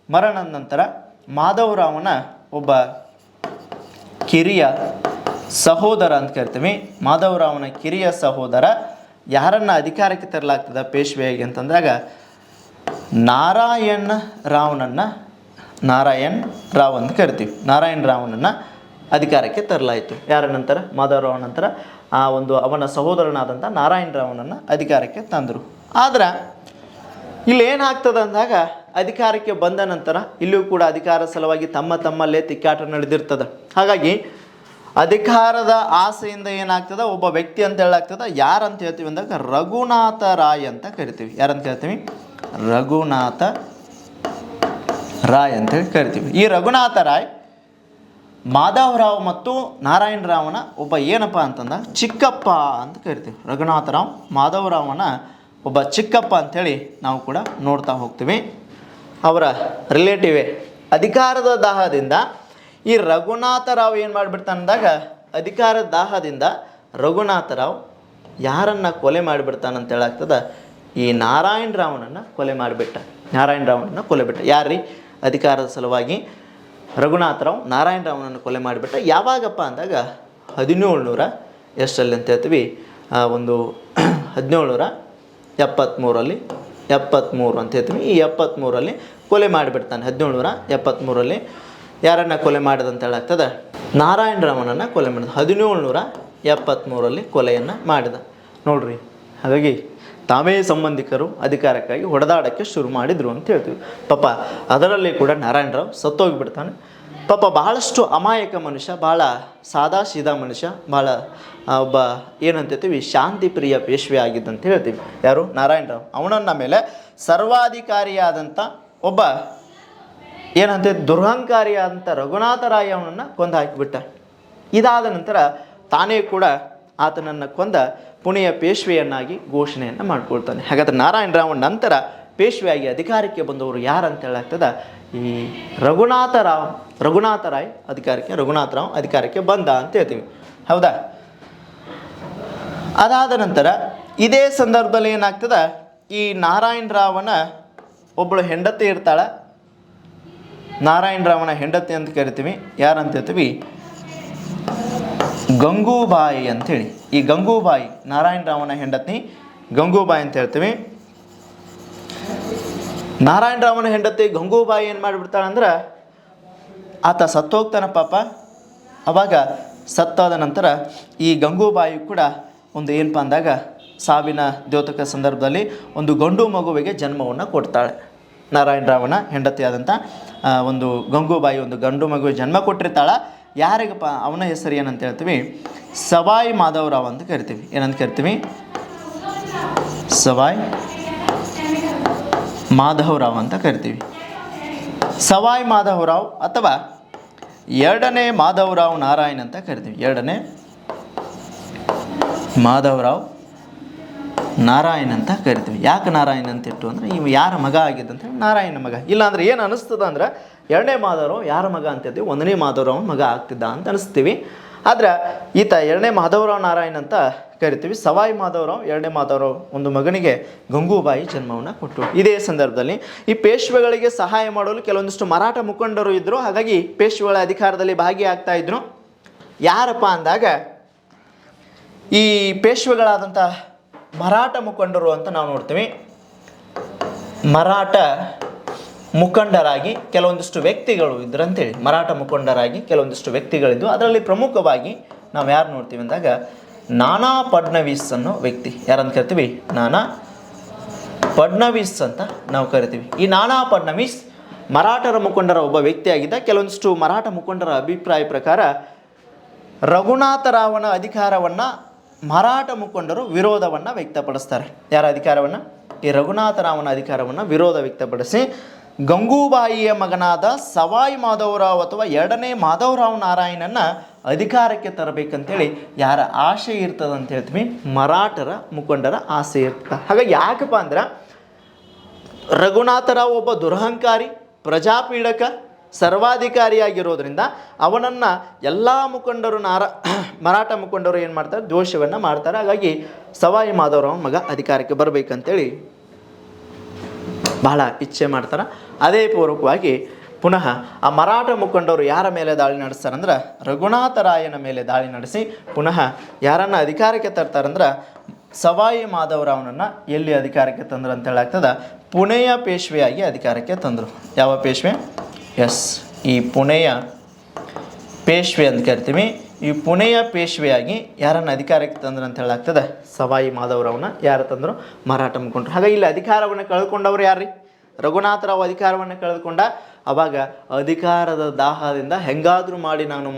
ಮರಣದ ನಂತರ ಮಾಧವರಾವನ ಒಬ್ಬ ಕಿರಿಯ ಸಹೋದರ ಅಂತ ಕರಿತೀವಿ. ಮಾಧವರಾವನ ಕಿರಿಯ ಸಹೋದರ ಯಾರನ್ನು ಅಧಿಕಾರಕ್ಕೆ ತರಲಾಗ್ತದೆ ಪೇಶ್ವೆಯಾಗಿ ಅಂತಂದಾಗ ನಾರಾಯಣ್ ರಾವ್ ಅಂತ ಕರಿತೀವಿ. ನಾರಾಯಣ್ ರಾವ್ನನ್ನು ಅಧಿಕಾರಕ್ಕೆ ತರಲಾಯಿತು. ಯಾರ ನಂತರ? ಮಾಧವರಾವ್ ನಂತರ ಅವನ ಸಹೋದರನಾದಂಥ ನಾರಾಯಣ್ ರಾವ್ನನ್ನು ಅಧಿಕಾರಕ್ಕೆ ತಂದರು. ಆದ್ರೆ ಇಲ್ಲಿ ಏನಾಗ್ತದೆ ಅಂದಾಗ ಅಧಿಕಾರಕ್ಕೆ ಬಂದ ನಂತರ ಇಲ್ಲಿಯೂ ಕೂಡ ಅಧಿಕಾರ ಸಲುವಾಗಿ ತಮ್ಮಲ್ಲೇ ತಿಕ್ಕಾಟ ನಡೆದಿರ್ತದೆ. ಹಾಗಾಗಿ ಅಧಿಕಾರದ ಆಸೆಯಿಂದ ಏನಾಗ್ತದೆ, ಒಬ್ಬ ವ್ಯಕ್ತಿ ಅಂತ ಹೇಳಾಗ್ತದೆ. ಯಾರಂತ ಹೇಳ್ತೀವಿ ಅಂದಾಗ ರಘುನಾಥ ರಾಯ್ ಅಂತ ಕರಿತೀವಿ. ಯಾರಂತ ಕರಿತೀವಿ? ರಘುನಾಥ ರಾಯ್ ಅಂತೇಳಿ ಕರಿತೀವಿ. ಈ ರಘುನಾಥ ರಾಯ್ ಮಾಧವರಾವ್ ಮತ್ತು ನಾರಾಯಣ ರಾವನ ಒಬ್ಬ ಏನಪ್ಪ ಅಂತಂದಾಗ ಚಿಕ್ಕಪ್ಪ ಅಂತ ಕರಿತೀವಿ. ರಘುನಾಥರಾವ್ ಮಾಧವರಾವನ ಒಬ್ಬ ಚಿಕ್ಕಪ್ಪ ಅಂಥೇಳಿ ನಾವು ಕೂಡ ನೋಡ್ತಾ ಹೋಗ್ತೀವಿ. ಅವರ ರಿಲೇಟಿವೇ. ಅಧಿಕಾರದ ದಾಹದಿಂದ ಈ ರಘುನಾಥರಾವ್ ಏನು ಮಾಡಿಬಿಡ್ತಾನೆ ಅಂದಾಗ ಅಧಿಕಾರದ ದಾಹದಿಂದ ರಘುನಾಥರಾವ್ ಯಾರನ್ನು ಕೊಲೆ ಮಾಡಿಬಿಡ್ತಾನಂತ ಹೇಳಾಗ್ತದೆ, ಈ ನಾರಾಯಣ ರಾವನನ್ನು ಕೊಲೆ ಮಾಡಿಬಿಟ್ಟ. ಯಾರ್ರೀ? ಅಧಿಕಾರದ ಸಲುವಾಗಿ ರಘುನಾಥರಾವ್ ನಾರಾಯಣ ರಾವನನ್ನು ಕೊಲೆ ಮಾಡಿಬಿಟ್ಟ. ಯಾವಾಗಪ್ಪ ಅಂದಾಗ 1700 ಎಷ್ಟಲ್ಲಿ ಅಂತ ಹೇಳ್ತೀವಿ, 1773 ಅಂತ ಹೇಳ್ತೀವಿ. ಈ 73ರಲ್ಲಿ ಕೊಲೆ ಮಾಡಿಬಿಡ್ತಾನೆ. 1773ರಲ್ಲಿ ಯಾರನ್ನು ಕೊಲೆ ಮಾಡಿದಂತ ಹೇಳಾಗ್ತದೆ? ನಾರಾಯಣ ರಾವನನ್ನು ಕೊಲೆ ಮಾಡಿದ. 1773ರಲ್ಲಿ ಕೊಲೆಯನ್ನು ಮಾಡಿದ ನೋಡ್ರಿ. ಹಾಗಾಗಿ ತಾವೇ ಸಂಬಂಧಿಕರು ಅಧಿಕಾರಕ್ಕಾಗಿ ಹೊಡೆದಾಡೋಕ್ಕೆ ಶುರು ಮಾಡಿದರು ಅಂತ ಹೇಳ್ತೀವಿ. ಪಾಪ ಅದರಲ್ಲಿ ಕೂಡ ನಾರಾಯಣರಾವ್ ಸತ್ತೋಗಿಬಿಡ್ತಾನೆ. ಪಾಪ ಬಹಳಷ್ಟು ಅಮಾಯಕ ಮನುಷ್ಯ, ಭಾಳ ಸಾದಾ ಸೀದಾ ಮನುಷ್ಯ, ಭಾಳ ಒಬ್ಬ ಏನಂತೀವಿ ಶಾಂತಿ ಪ್ರಿಯ ಪೇಶ್ವೆ ಆಗಿದ್ದಂತ ಹೇಳ್ತೀವಿ. ಯಾರು? ನಾರಾಯಣರಾವ್. ಅವನನ್ನ ಮೇಲೆ ಸರ್ವಾಧಿಕಾರಿಯಾದಂಥ ಒಬ್ಬ ಏನಂತೀವಿ ದುರಹಂಕಾರಿಯಾದಂಥ ರಘುನಾಥರಾಯ ಅವನನ್ನು ಕೊಂದು ಹಾಕಿಬಿಟ್ಟ. ಇದಾದ ನಂತರ ತಾನೇ ಕೂಡ ಆತನನ್ನು ಕೊಂದ ಪುಣೆಯ ಪೇಶ್ವೆಯನ್ನಾಗಿ ಘೋಷಣೆಯನ್ನು ಮಾಡ್ಕೊಳ್ತಾನೆ. ಹಾಗಾದ್ರೆ ನಾರಾಯಣ ರಾವಣ ನಂತರ ಪೇಶ್ವೆಯಾಗಿ ಅಧಿಕಾರಕ್ಕೆ ಬಂದವರು ಯಾರಂತ ಹೇಳಾಗ್ತದೆ? ಈ ರಘುನಾಥರಾವ್ ಅಧಿಕಾರಕ್ಕೆ ಬಂದ ಅಂತ ಹೇಳ್ತೀವಿ. ಹೌದಾ? ಅದಾದ ನಂತರ ಇದೇ ಸಂದರ್ಭದಲ್ಲಿ ಏನಾಗ್ತದೆ, ಈ ನಾರಾಯಣ ರಾವನ ಒಬ್ಬಳು ಹೆಂಡತಿ ಇರ್ತಾಳೆ. ನಾರಾಯಣ ರಾವನ ಹೆಂಡತಿ ಅಂತ ಕರಿತೀವಿ. ಯಾರಂತ ಹೇಳ್ತೀವಿ? ಗಂಗೂಬಾಯಿ ಅಂಥೇಳಿ. ಈ ಗಂಗೂಬಾಯಿ ನಾರಾಯಣ ರಾವನ ಹೆಂಡತಿ ಗಂಗೂಬಾಯಿ ಅಂತ ಹೇಳ್ತೀವಿ. ನಾರಾಯಣ ರಾವನ ಹೆಂಡತಿ ಗಂಗೂಬಾಯಿ ಏನು ಮಾಡಿಬಿಡ್ತಾಳೆ ಅಂದ್ರೆ, ಆತ ಸತ್ತೋಗ್ತಾನೆ ಪಾಪ. ಅವಾಗ ಸತ್ತಾದ ನಂತರ ಈ ಗಂಗೂಬಾಯಿ ಕೂಡ ಏನಪ್ಪ ಅಂದಾಗ ಸಾವಿನ ದ್ಯೋತಕ ಸಂದರ್ಭದಲ್ಲಿ ಒಂದು ಗಂಡು ಮಗುವಿಗೆ ಜನ್ಮವನ್ನು ಕೊಡ್ತಾಳೆ. ನಾರಾಯಣ ರಾವನ ಹೆಂಡತಿಯಾದಂಥ ಗಂಗೂಬಾಯಿ ಗಂಡು ಮಗುವಿಗೆ ಜನ್ಮ ಕೊಟ್ಟಿರ್ತಾಳೆ. ಯಾರಿಗಪ್ಪ? ಅವನ ಹೆಸರು ಏನಂತ ಹೇಳ್ತೀವಿ? ಸವಾಯಿ ಮಾಧವರಾವ್ ಅಂತ ಕರಿತೀವಿ. ಏನಂತ ಕರಿತೀವಿ? ಸವಾಯಿ ಮಾಧವರಾವ್ ಅಂತ ಕರಿತೀವಿ. ಸವಾಯಿ ಮಾಧವರಾವ್ ಅಥವಾ ಎರಡನೇ ಮಾಧವರಾವ್ ನಾರಾಯಣ್ ಅಂತ ಕರಿತೀವಿ. ಎರಡನೇ ಮಾಧವರಾವ್ ನಾರಾಯಣ್ ಅಂತ ಕರಿತೀವಿ. ಯಾಕೆ ನಾರಾಯಣ್ ಅಂತ ಇಟ್ಟು ಅಂದರೆ ಇವು ಯಾರ ಮಗ ಆಗಿದ್ದಂತ ನಾರಾಯಣ ಮಗ. ಇಲ್ಲಾಂದ್ರೆ ಏನು ಅನಿಸ್ತದ ಅಂದ್ರೆ ಎರಡನೇ ಮಾಧವರಾವ್ ಯಾರ ಮಗ ಅಂತ ಹೇಳ್ತೀವಿ? ಒಂದನೇ ಮಾಧವರಾವ್ ಮಗ ಆಗ್ತಿದ್ದ ಅಂತ ಅನಿಸ್ತೀವಿ. ಆದ್ರೆ ಈತ ಎರಡನೇ ಮಾಧವರಾವ್ ನಾರಾಯಣ್ ಅಂತ ಕರಿತೀವಿ. ಸವಾಯಿ ಮಾಧವರಾವ್ ಎರಡನೇ ಮಾಧವರಾವ್ ಒಂದು ಮಗನಿಗೆ ಗಂಗೂಬಾಯಿ ಜನ್ಮವನ್ನು ಕೊಟ್ಟರು. ಇದೇ ಸಂದರ್ಭದಲ್ಲಿ ಈ ಪೇಶ್ವೆಗಳಿಗೆ ಸಹಾಯ ಮಾಡಲು ಕೆಲವೊಂದಿಷ್ಟು ಮರಾಠ ಮುಖಂಡರು ಇದ್ದರು. ಹಾಗಾಗಿ ಪೇಶ್ವೆಗಳ ಅಧಿಕಾರದಲ್ಲಿ ಭಾಗಿಯಾಗ್ತಾ ಇದ್ರು. ಯಾರಪ್ಪ ಅಂದಾಗ ಈ ಪೇಶ್ವೆಗಳಾದಂಥ ಮರಾಠ ಮುಖಂಡರು ಅಂತ ನಾವು ನೋಡ್ತೀವಿ. ಮರಾಠ ಮುಖಂಡರಾಗಿ ಕೆಲವೊಂದಿಷ್ಟು ವ್ಯಕ್ತಿಗಳು ಇದ್ರು ಅಂತೇಳಿ. ಮರಾಠ ಮುಖಂಡರಾಗಿ ಕೆಲವೊಂದಿಷ್ಟು ವ್ಯಕ್ತಿಗಳಿದ್ದು ಅದರಲ್ಲಿ ಪ್ರಮುಖವಾಗಿ ನಾವು ಯಾರು ನೋಡ್ತೀವಿ ಅಂದಾಗ ನಾನಾ ಫಡ್ನವೀಸ್ ಅನ್ನೋ ವ್ಯಕ್ತಿ. ಯಾರಂತ ಕರಿತೀವಿ? ನಾನಾ ಫಡ್ನವೀಸ್ ಅಂತ ನಾವು ಕರಿತೀವಿ. ಈ ನಾನಾ ಫಡ್ನವೀಸ್ ಮರಾಠರ ಮುಖಂಡರ ಒಬ್ಬ ವ್ಯಕ್ತಿಯಾಗಿದ್ದ. ಕೆಲವೊಂದಿಷ್ಟು ಮರಾಠ ಮುಖಂಡರ ಅಭಿಪ್ರಾಯ ಪ್ರಕಾರ ರಘುನಾಥರಾವನ ಅಧಿಕಾರವನ್ನು ಮರಾಠ ಮುಖಂಡರು ವಿರೋಧವನ್ನು ವ್ಯಕ್ತಪಡಿಸ್ತಾರೆ. ಯಾರ ಅಧಿಕಾರವನ್ನು? ಈ ರಘುನಾಥರಾವನ ಅಧಿಕಾರವನ್ನು ವಿರೋಧ ವ್ಯಕ್ತಪಡಿಸಿ ಗಂಗೂಬಾಯಿಯ ಮಗನಾದ ಸವಾಯಿ ಮಾಧವರಾವ್ ಅಥವಾ ಎರಡನೇ ಮಾಧವರಾವ್ ನಾರಾಯಣನ ಅಧಿಕಾರಕ್ಕೆ ತರಬೇಕಂತೇಳಿ ಯಾರ ಆಸೆ ಇರ್ತದೆ ಅಂತ ಹೇಳ್ತೀವಿ? ಮರಾಠರ ಮುಖಂಡರ ಆಸೆ ಇರ್ತದೆ. ಹಾಗಾಗಿ ಯಾಕಪ್ಪ ಅಂದ್ರೆ ರಘುನಾಥರಾವ್ ಒಬ್ಬ ದುರಹಂಕಾರಿ, ಪ್ರಜಾಪೀಡಕ, ಸರ್ವಾಧಿಕಾರಿಯಾಗಿರೋದ್ರಿಂದ ಅವನನ್ನು ಎಲ್ಲ ಮುಖಂಡರು ಮರಾಠ ಮುಖಂಡರು ಏನು ಮಾಡ್ತಾರೆ, ದೋಷವನ್ನು ಮಾಡ್ತಾರೆ. ಹಾಗಾಗಿ ಸವಾಯಿ ಮಾಧವರಾವ್ ಮಗ ಅಧಿಕಾರಕ್ಕೆ ಬರಬೇಕಂತೇಳಿ ಬಹಳ ಇಚ್ಛೆ ಮಾಡ್ತಾರೆ. ಅದೇ ಪೂರ್ವಕವಾಗಿ ಪುನಃ ಆ ಮರಾಠ ಮುಖಂಡರು ಯಾರ ಮೇಲೆ ದಾಳಿ ನಡೆಸ್ತಾರಂದ್ರೆ ರಘುನಾಥರಾಯನ ಮೇಲೆ ದಾಳಿ ನಡೆಸಿ ಪುನಃ ಯಾರನ್ನು ಅಧಿಕಾರಕ್ಕೆ ತರ್ತಾರಂದ್ರೆ ಸವಾಯಿ ಮಾಧವರಾವ್ನನ್ನು ಎಲ್ಲಿ ಅಧಿಕಾರಕ್ಕೆ ತಂದ್ರು ಅಂತ ಹೇಳಾಗ್ತದೆ, ಪುಣೆಯ ಪೇಶ್ವೆಯಾಗಿ ಅಧಿಕಾರಕ್ಕೆ ತಂದರು. ಯಾವ ಪೇಶ್ವೆ? ಈ ಪುಣೆಯ ಪೇಶ್ವೆ ಅಂತ ಕರಿತೀವಿ. ಈ ಪುಣೆಯ ಪೇಶ್ವೆಯಾಗಿ ಯಾರನ್ನು ಅಧಿಕಾರಕ್ಕೆ ತಂದ್ರು ಅಂತ ಹೇಳಾಗ್ತದೆ, ಸವಾಯಿ ಮಾಧವರಾವ್ನ ಯಾರು ತಂದರು? ಮರಾಠ ಮುಖಂಡರು. ಹಾಗಾಗಿ ಇಲ್ಲಿ ಅಧಿಕಾರವನ್ನು ಕಳ್ಕೊಂಡವ್ರು ಯಾರ್ರೀ? ರಘುನಾಥರಾವ್ ಅಧಿಕಾರವನ್ನು ಕಳೆದುಕೊಂಡ. ಆವಾಗ ಅಧಿಕಾರದ ದಾಹದಿಂದ ಹೆಂಗಾದರೂ ಮಾಡಿ ನಾನು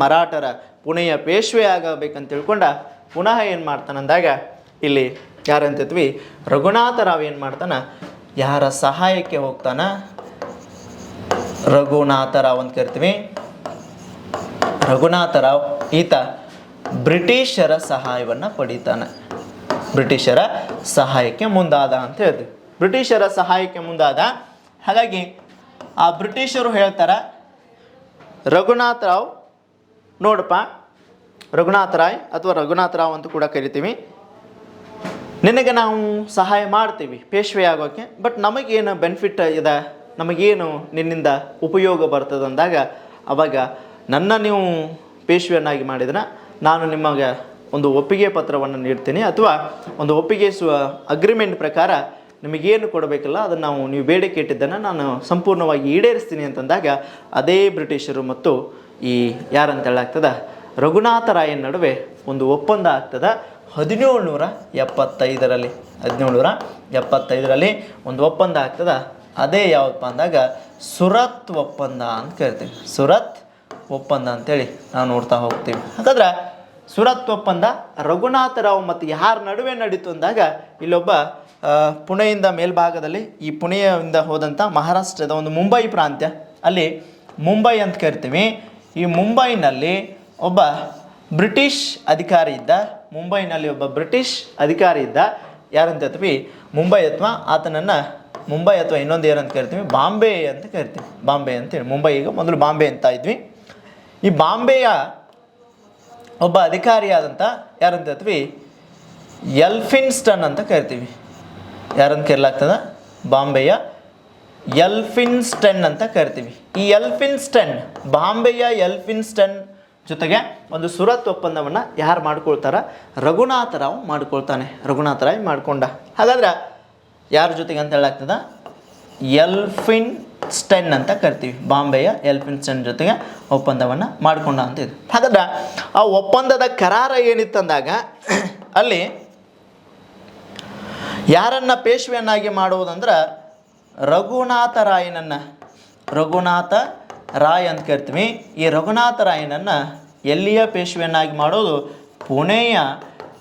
ಮರಾಠರ ಪುಣೆಯ ಪೇಶ್ವೆ ಆಗಬೇಕಂತ ತಿಳ್ಕೊಂಡ ಪುನಃ ಏನು ಮಾಡ್ತಾನಂದಾಗ ಇಲ್ಲಿ ಯಾರಂತೀವಿ, ರಘುನಾಥರಾವ್ ಏನು ಮಾಡ್ತಾನೆ, ಯಾರ ಸಹಾಯಕ್ಕೆ ಹೋಗ್ತಾನೆ? ರಘುನಾಥರಾವ್ ಅಂತ ಕರಿತೀವಿ. ರಘುನಾಥರಾವ್ ಈತ ಬ್ರಿಟಿಷರ ಸಹಾಯವನ್ನು ಪಡಿತಾನೆ. ಬ್ರಿಟಿಷರ ಸಹಾಯಕ್ಕೆ ಮುಂದಾದ ಅಂತ ಹೇಳ್ತೀವಿ. ಬ್ರಿಟಿಷರ ಸಹಾಯಕ್ಕೆ ಮುಂದಾದ. ಹಾಗಾಗಿ ಆ ಬ್ರಿಟಿಷರು ಹೇಳ್ತಾರೆ, ರಘುನಾಥರಾವ್ ನೋಡಪ್ಪ, ರಘುನಾಥರಾಯ್ ಅಥವಾ ರಘುನಾಥರಾವ್ ಅಂತ ಕೂಡ ಕರಿತೀವಿ, ನಿನಗೆ ನಾವು ಸಹಾಯ ಮಾಡ್ತೀವಿ ಪೇಶ್ವೆ ಆಗೋಕ್ಕೆ, ಬಟ್ ನಮಗೇನು ಬೆನಿಫಿಟ್ ಇದೆ, ನಮಗೇನು ನಿನ್ನಿಂದ ಉಪಯೋಗ ಬರ್ತದೆ ಅಂದಾಗ ಅವಾಗ ನನ್ನ ನೀವು ಪೇಶ್ವೆಯನ್ನಾಗಿ ಮಾಡಿದ್ರೆ ನಾನು ನಿಮಗೆ ಒಂದು ಒಪ್ಪಿಗೆ ಪತ್ರವನ್ನು ನೀಡ್ತೀನಿ, ಅಥವಾ ಒಂದು ಒಪ್ಪಿಗೆ ಅಗ್ರಿಮೆಂಟ್ ಪ್ರಕಾರ ನಿಮಗೇನು ಕೊಡಬೇಕಲ್ಲ ಅದನ್ನು ನೀವು ಬೇಡಿಕೆ ಇಟ್ಟಿದ್ದನ್ನು ನಾನು ಸಂಪೂರ್ಣವಾಗಿ ಈಡೇರಿಸ್ತೀನಿ ಅಂತಂದಾಗ ಅದೇ ಬ್ರಿಟಿಷರು ಮತ್ತು ಈ ಯಾರಂತ ಹೇಳಾಗ್ತದೆ ರಘುನಾಥರಾಯನ ನಡುವೆ ಒಂದು ಒಪ್ಪಂದ ಆಗ್ತದೆ 1775ರಲ್ಲಿ ಒಂದು ಒಪ್ಪಂದ ಆಗ್ತದೆ. ಅದೇ ಯಾವಪ್ಪ ಅಂದಾಗ ಸುರತ್ ಒಪ್ಪಂದ ಅಂತ ಕರಿತೀವಿ. ಸುರತ್ ಒಪ್ಪಂದ ಅಂತೇಳಿ ನಾವು ನೋಡ್ತಾ ಹೋಗ್ತೀವಿ. ಹಾಗಾದ್ರೆ ಸುರತ್ ಒಪ್ಪಂದ ರಘುನಾಥರಾವ್ ಮತ್ತು ಯಾರ ನಡುವೆ ನಡೀತು ಅಂದಾಗ ಇಲ್ಲೊಬ್ಬ ಪುಣೆಯಿಂದ ಮೇಲ್ಭಾಗದಲ್ಲಿ ಈ ಪುಣೆಯಿಂದ ಹೋದಂಥ ಮಹಾರಾಷ್ಟ್ರದ ಒಂದು ಮುಂಬೈ ಪ್ರಾಂತ್ಯ, ಅಲ್ಲಿ ಮುಂಬೈ ಅಂತ ಕರಿತೀವಿ. ಈ ಮುಂಬೈನಲ್ಲಿ ಒಬ್ಬ ಬ್ರಿಟಿಷ್ ಅಧಿಕಾರಿ ಇದ್ದ. ಯಾರಂತ ಹೇಳ್ತೀವಿ, ಮುಂಬೈ ಅಥವಾ ಆತನನ್ನು ಮುಂಬೈ ಅಥವಾ ಇನ್ನೊಂದು ಏನಂತ ಕರಿತೀವಿ, ಬಾಂಬೆ ಅಂತ ಕರಿತೀವಿ. ಬಾಂಬೆ ಅಂತೇಳಿ ಮುಂಬೈಗೆ ಮೊದಲು ಬಾಂಬೆ ಅಂತ ಇದ್ವಿ. ಈ ಬಾಂಬೆಯ ಒಬ್ಬ ಅಧಿಕಾರಿಯಾದಂಥ ಯಾರಂತ ಹೇಳ್ತೀವಿ, ಎಲ್ಫಿನ್ಸ್ಟನ್ ಅಂತ ಕರಿತೀವಿ. ಯಾರಂತ ಕರೆಯಲಾಗ್ತದೆ, ಬಾಂಬೆಯ ಎಲ್ಫಿನ್ಸ್ಟನ್ ಅಂತ ಕರಿತೀವಿ. ಈ ಬಾಂಬೆಯ ಎಲ್ಫಿನ್ಸ್ಟನ್ ಜೊತೆಗೆ ಒಂದು ಸುರತ್ ಒಪ್ಪಂದವನ್ನು ಯಾರು ಮಾಡ್ಕೊಳ್ತಾರ? ರಘುನಾಥರಾವ್ ಮಾಡ್ಕೊಳ್ತಾನೆ. ರಘುನಾಥರಾವ್ ಮಾಡ್ಕೊಂಡ. ಹಾಗಾದ್ರೆ ಯಾರ ಜೊತೆಗೆ ಅಂತ ಹೇಳಾಗ್ತದೆ, ಎಲ್ಫಿನ್ಸ್ಟನ್ ಅಂತ ಕರಿತೀವಿ. ಬಾಂಬೆಯ ಎಲ್ಫಿನ್ಸ್ಟನ್ ಜೊತೆಗೆ ಒಪ್ಪಂದವನ್ನು ಮಾಡಿಕೊಂಡ ಅಂತ ಇದೆ. ಹಾಗಾದ್ರೆ ಆ ಒಪ್ಪಂದದ ಕರಾರ ಏನಿತ್ತಂದಾಗ ಅಲ್ಲಿ ಯಾರನ್ನು ಪೇಶ್ವೆಯನ್ನಾಗಿ ಮಾಡುವುದಂದ್ರೆ ರಘುನಾಥ ರಾಯ್ ಅಂತ ಕರಿತೀವಿ. ಈ ರಘುನಾಥರಾಯನನ್ನು ಎಲ್ಲಿಯ ಪೇಶ್ವೆಯನ್ನಾಗಿ ಮಾಡೋದು? ಪುಣೆಯ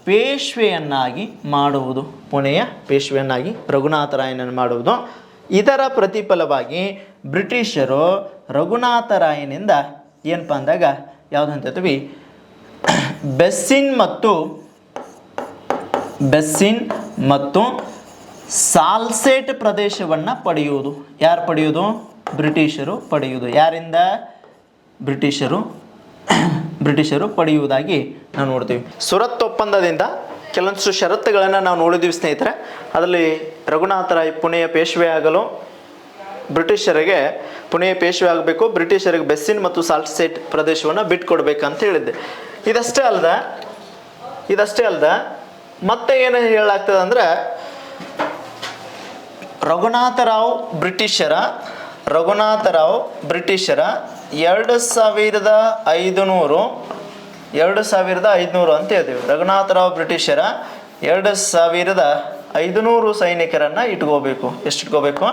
ಪೇಶ್ವೆಯನ್ನಾಗಿ ಮಾಡುವುದು. ಪುಣೆಯ ಪೇಶ್ವೆಯನ್ನಾಗಿ ರಘುನಾಥರಾಯನನ್ನು ಮಾಡುವುದು. ಇದರ ಪ್ರತಿಫಲವಾಗಿ ಬ್ರಿಟಿಷರು ರಘುನಾಥರಾಯನಿಂದ ಏನಪ್ಪ ಅಂದಾಗ ಯಾವುದಂತ ಹೇಳ್ತೀವಿ, ಬೆಸ್ಸಿನ್ ಮತ್ತು ಸಾಲ್ಸೆಟ್ ಪ್ರದೇಶವನ್ನು ಪಡೆಯುವುದು. ಯಾರು ಪಡೆಯುವುದು? ಬ್ರಿಟಿಷರು ಪಡೆಯುವುದು. ಯಾರಿಂದ? ಬ್ರಿಟಿಷರು ಪಡೆಯುವುದಾಗಿ ನಾವು ನೋಡ್ತೀವಿ. ಸುರತ್ ಒಪ್ಪಂದದಿಂದ ಕೆಲವೊಂದು ಷರತ್ತುಗಳನ್ನು ನಾವು ನೋಡಿದ್ದೀವಿ ಸ್ನೇಹಿತರೆ. ಅದರಲ್ಲಿ ರಘುನಾಥರಾಯ್ ಪುಣೆಯ ಪೇಶ್ವೆ ಆಗಲು ಬ್ರಿಟಿಷರಿಗೆ ಪುಣೆಯ ಪೇಶ್ವೆ ಆಗಬೇಕು, ಬ್ರಿಟಿಷರಿಗೆ ಬೆಸ್ಸಿನ್ ಮತ್ತು ಸಾಲ್ಸೆಟ್ ಪ್ರದೇಶವನ್ನು ಬಿಟ್ಕೊಡ್ಬೇಕಂತ ಹೇಳಿದ್ದೆ. ಇದಷ್ಟೇ ಅಲ್ದ ಮತ್ತೆ ಏನು ಹೇಳಲಾಗ್ತದೆ ಅಂದರೆ, ರಘುನಾಥರಾವ್ ಬ್ರಿಟಿಷರ 2500 ಅಂತ ಹೇಳ್ತೀವಿ. ರಘುನಾಥರಾವ್ ಬ್ರಿಟಿಷರ 2500 ಸೈನಿಕರನ್ನು ಇಟ್ಕೋಬೇಕು. ಎಷ್ಟು ಇಟ್ಕೋಬೇಕು?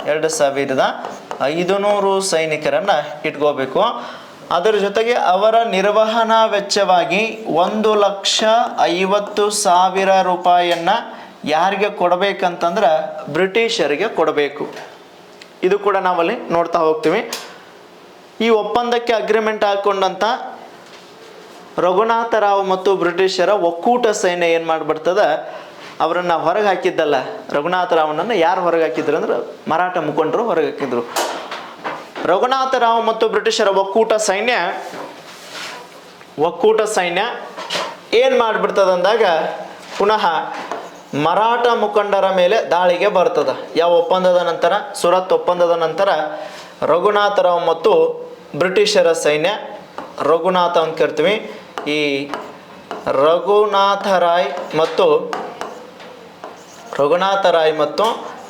2500 ಸೈನಿಕರನ್ನು ಇಟ್ಕೋಬೇಕು. ಅದರ ಜೊತೆಗೆ ಅವರ ನಿರ್ವಹಣಾ ವೆಚ್ಚವಾಗಿ 1,50,000 ರೂಪಾಯಿಯನ್ನು ಯಾರಿಗೆ ಕೊಡಬೇಕಂತಂದ್ರೆ ಬ್ರಿಟಿಷರಿಗೆ ಕೊಡಬೇಕು. ಇದು ಕೂಡ ನಾವಲ್ಲಿ ನೋಡ್ತಾ ಹೋಗ್ತೀವಿ. ಈ ಒಪ್ಪಂದಕ್ಕೆ ಅಗ್ರಿಮೆಂಟ್ ಹಾಕ್ಕೊಂಡಂಥ ರಘುನಾಥರಾವ್ ಮತ್ತು ಬ್ರಿಟಿಷರ ಒಕ್ಕೂಟ ಸೈನ್ಯ ಏನು ಮಾಡಿಬಿಡ್ತದೆ, ಅವರನ್ನು ಹೊರಗೆ ಹಾಕಿದ್ದಲ್ಲ, ರಘುನಾಥರಾವ್ನನ್ನು ಯಾರು ಹೊರಗೆ ಹಾಕಿದ್ರು ಅಂದ್ರೆ ಮರಾಠ ಮುಖಂಡರು ಹೊರಗೆ ಹಾಕಿದ್ರು. ರಘುನಾಥರಾವ್ ಮತ್ತು ಬ್ರಿಟಿಷರ ಒಕ್ಕೂಟ ಸೈನ್ಯ ಏನು ಮಾಡಿಬಿಡ್ತದ ಅಂದಾಗ ಪುನಃ ಮರಾಠ ಮುಖಂಡರ ಮೇಲೆ ದಾಳಿಗೆ ಬರ್ತದೆ. ಯಾವ ಒಪ್ಪಂದದ ನಂತರ? ಸುರತ್ ಒಪ್ಪಂದದ ನಂತರ ರಘುನಾಥರಾವ್ ಮತ್ತು ಬ್ರಿಟಿಷರ ಸೈನ್ಯ, ರಘುನಾಥ ಅಂತ ಕರಿತೀವಿ, ಈ ರಘುನಾಥರಾಯ್ ಮತ್ತು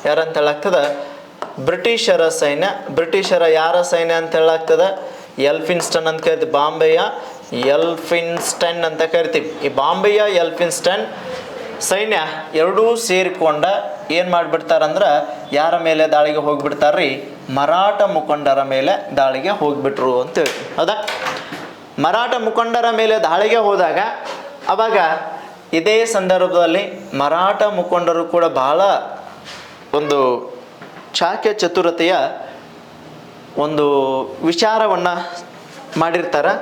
ಯಾರಂತ ಹೇಳಾಗ್ತದೆ? ಬ್ರಿಟಿಷರ ಸೈನ್ಯ. ಬ್ರಿಟಿಷರ ಯಾರ ಸೈನ್ಯ ಅಂತ ಹೇಳಾಗ್ತದೆ? ಎಲ್ಫಿನ್ಸ್ಟನ್ ಅಂತ ಕರಿತೀವಿ. ಬಾಂಬೆಯ ಎಲ್ಫಿನ್ಸ್ಟನ್ ಅಂತ ಕರಿತೀವಿ. ಈ ಬಾಂಬೆಯ ಎಲ್ಫಿನ್ಸ್ಟನ್ ಸೈನ್ಯ ಎರಡೂ ಸೇರಿಕೊಂಡ ಏನು ಮಾಡಿಬಿಡ್ತಾರಂದ್ರೆ ಯಾರ ಮೇಲೆ ದಾಳಿಗೆ ಹೋಗಿಬಿಡ್ತಾರ್ರಿ? ಮರಾಠ ಮುಖಂಡರ ಮೇಲೆ ದಾಳಿಗೆ ಹೋಗಿಬಿಟ್ರು ಅಂತ ಹೇಳ್ತೀವಿ. ಹೌದಾ? ಮರಾಠ ಮುಖಂಡರ ಮೇಲೆ ದಾಳಿಗೆ ಹೋದಾಗ ಅವಾಗ ಇದೇ ಸಂದರ್ಭದಲ್ಲಿ ಮರಾಠ ಮುಖಂಡರು ಕೂಡ ಬಹಳ ಒಂದು ಚಾಕ್ಯ ಚತುರತೆಯ ಒಂದು ವಿಚಾರವನ್ನು ಮಾಡಿರ್ತಾರೆ.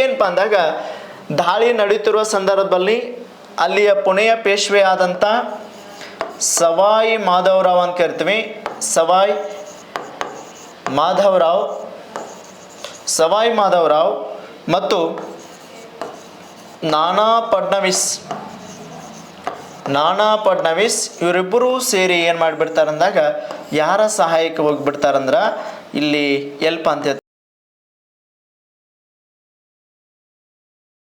ಏನಪ್ಪ ಅಂದಾಗ ದಾಳಿ ನಡೀತಿರುವ ಸಂದರ್ಭದಲ್ಲಿ ಅಲ್ಲಿಯ ಪುಣೆಯ ಪೇಶ್ವೆ ಆದಂಥ ಸವಾಯಿ ಮಾಧವರಾವ್ ಅಂತ ಕರಿತೀವಿ. ಸವಾಯಿ ಮಾಧವರಾವ್ ಮತ್ತು ನಾನಾ ಫಡ್ನವೀಸ್ ಇವರಿಬ್ಬರೂ ಸೇರಿ ಏನು ಮಾಡಿಬಿಡ್ತಾರೆ ಅಂದಾಗ ಯಾರ ಸಹಾಯಕ್ಕೆ ಹೋಗಿಬಿಡ್ತಾರಂದ್ರೆ ಇಲ್ಲಿ ಎಲ್ಪ ಅಂತ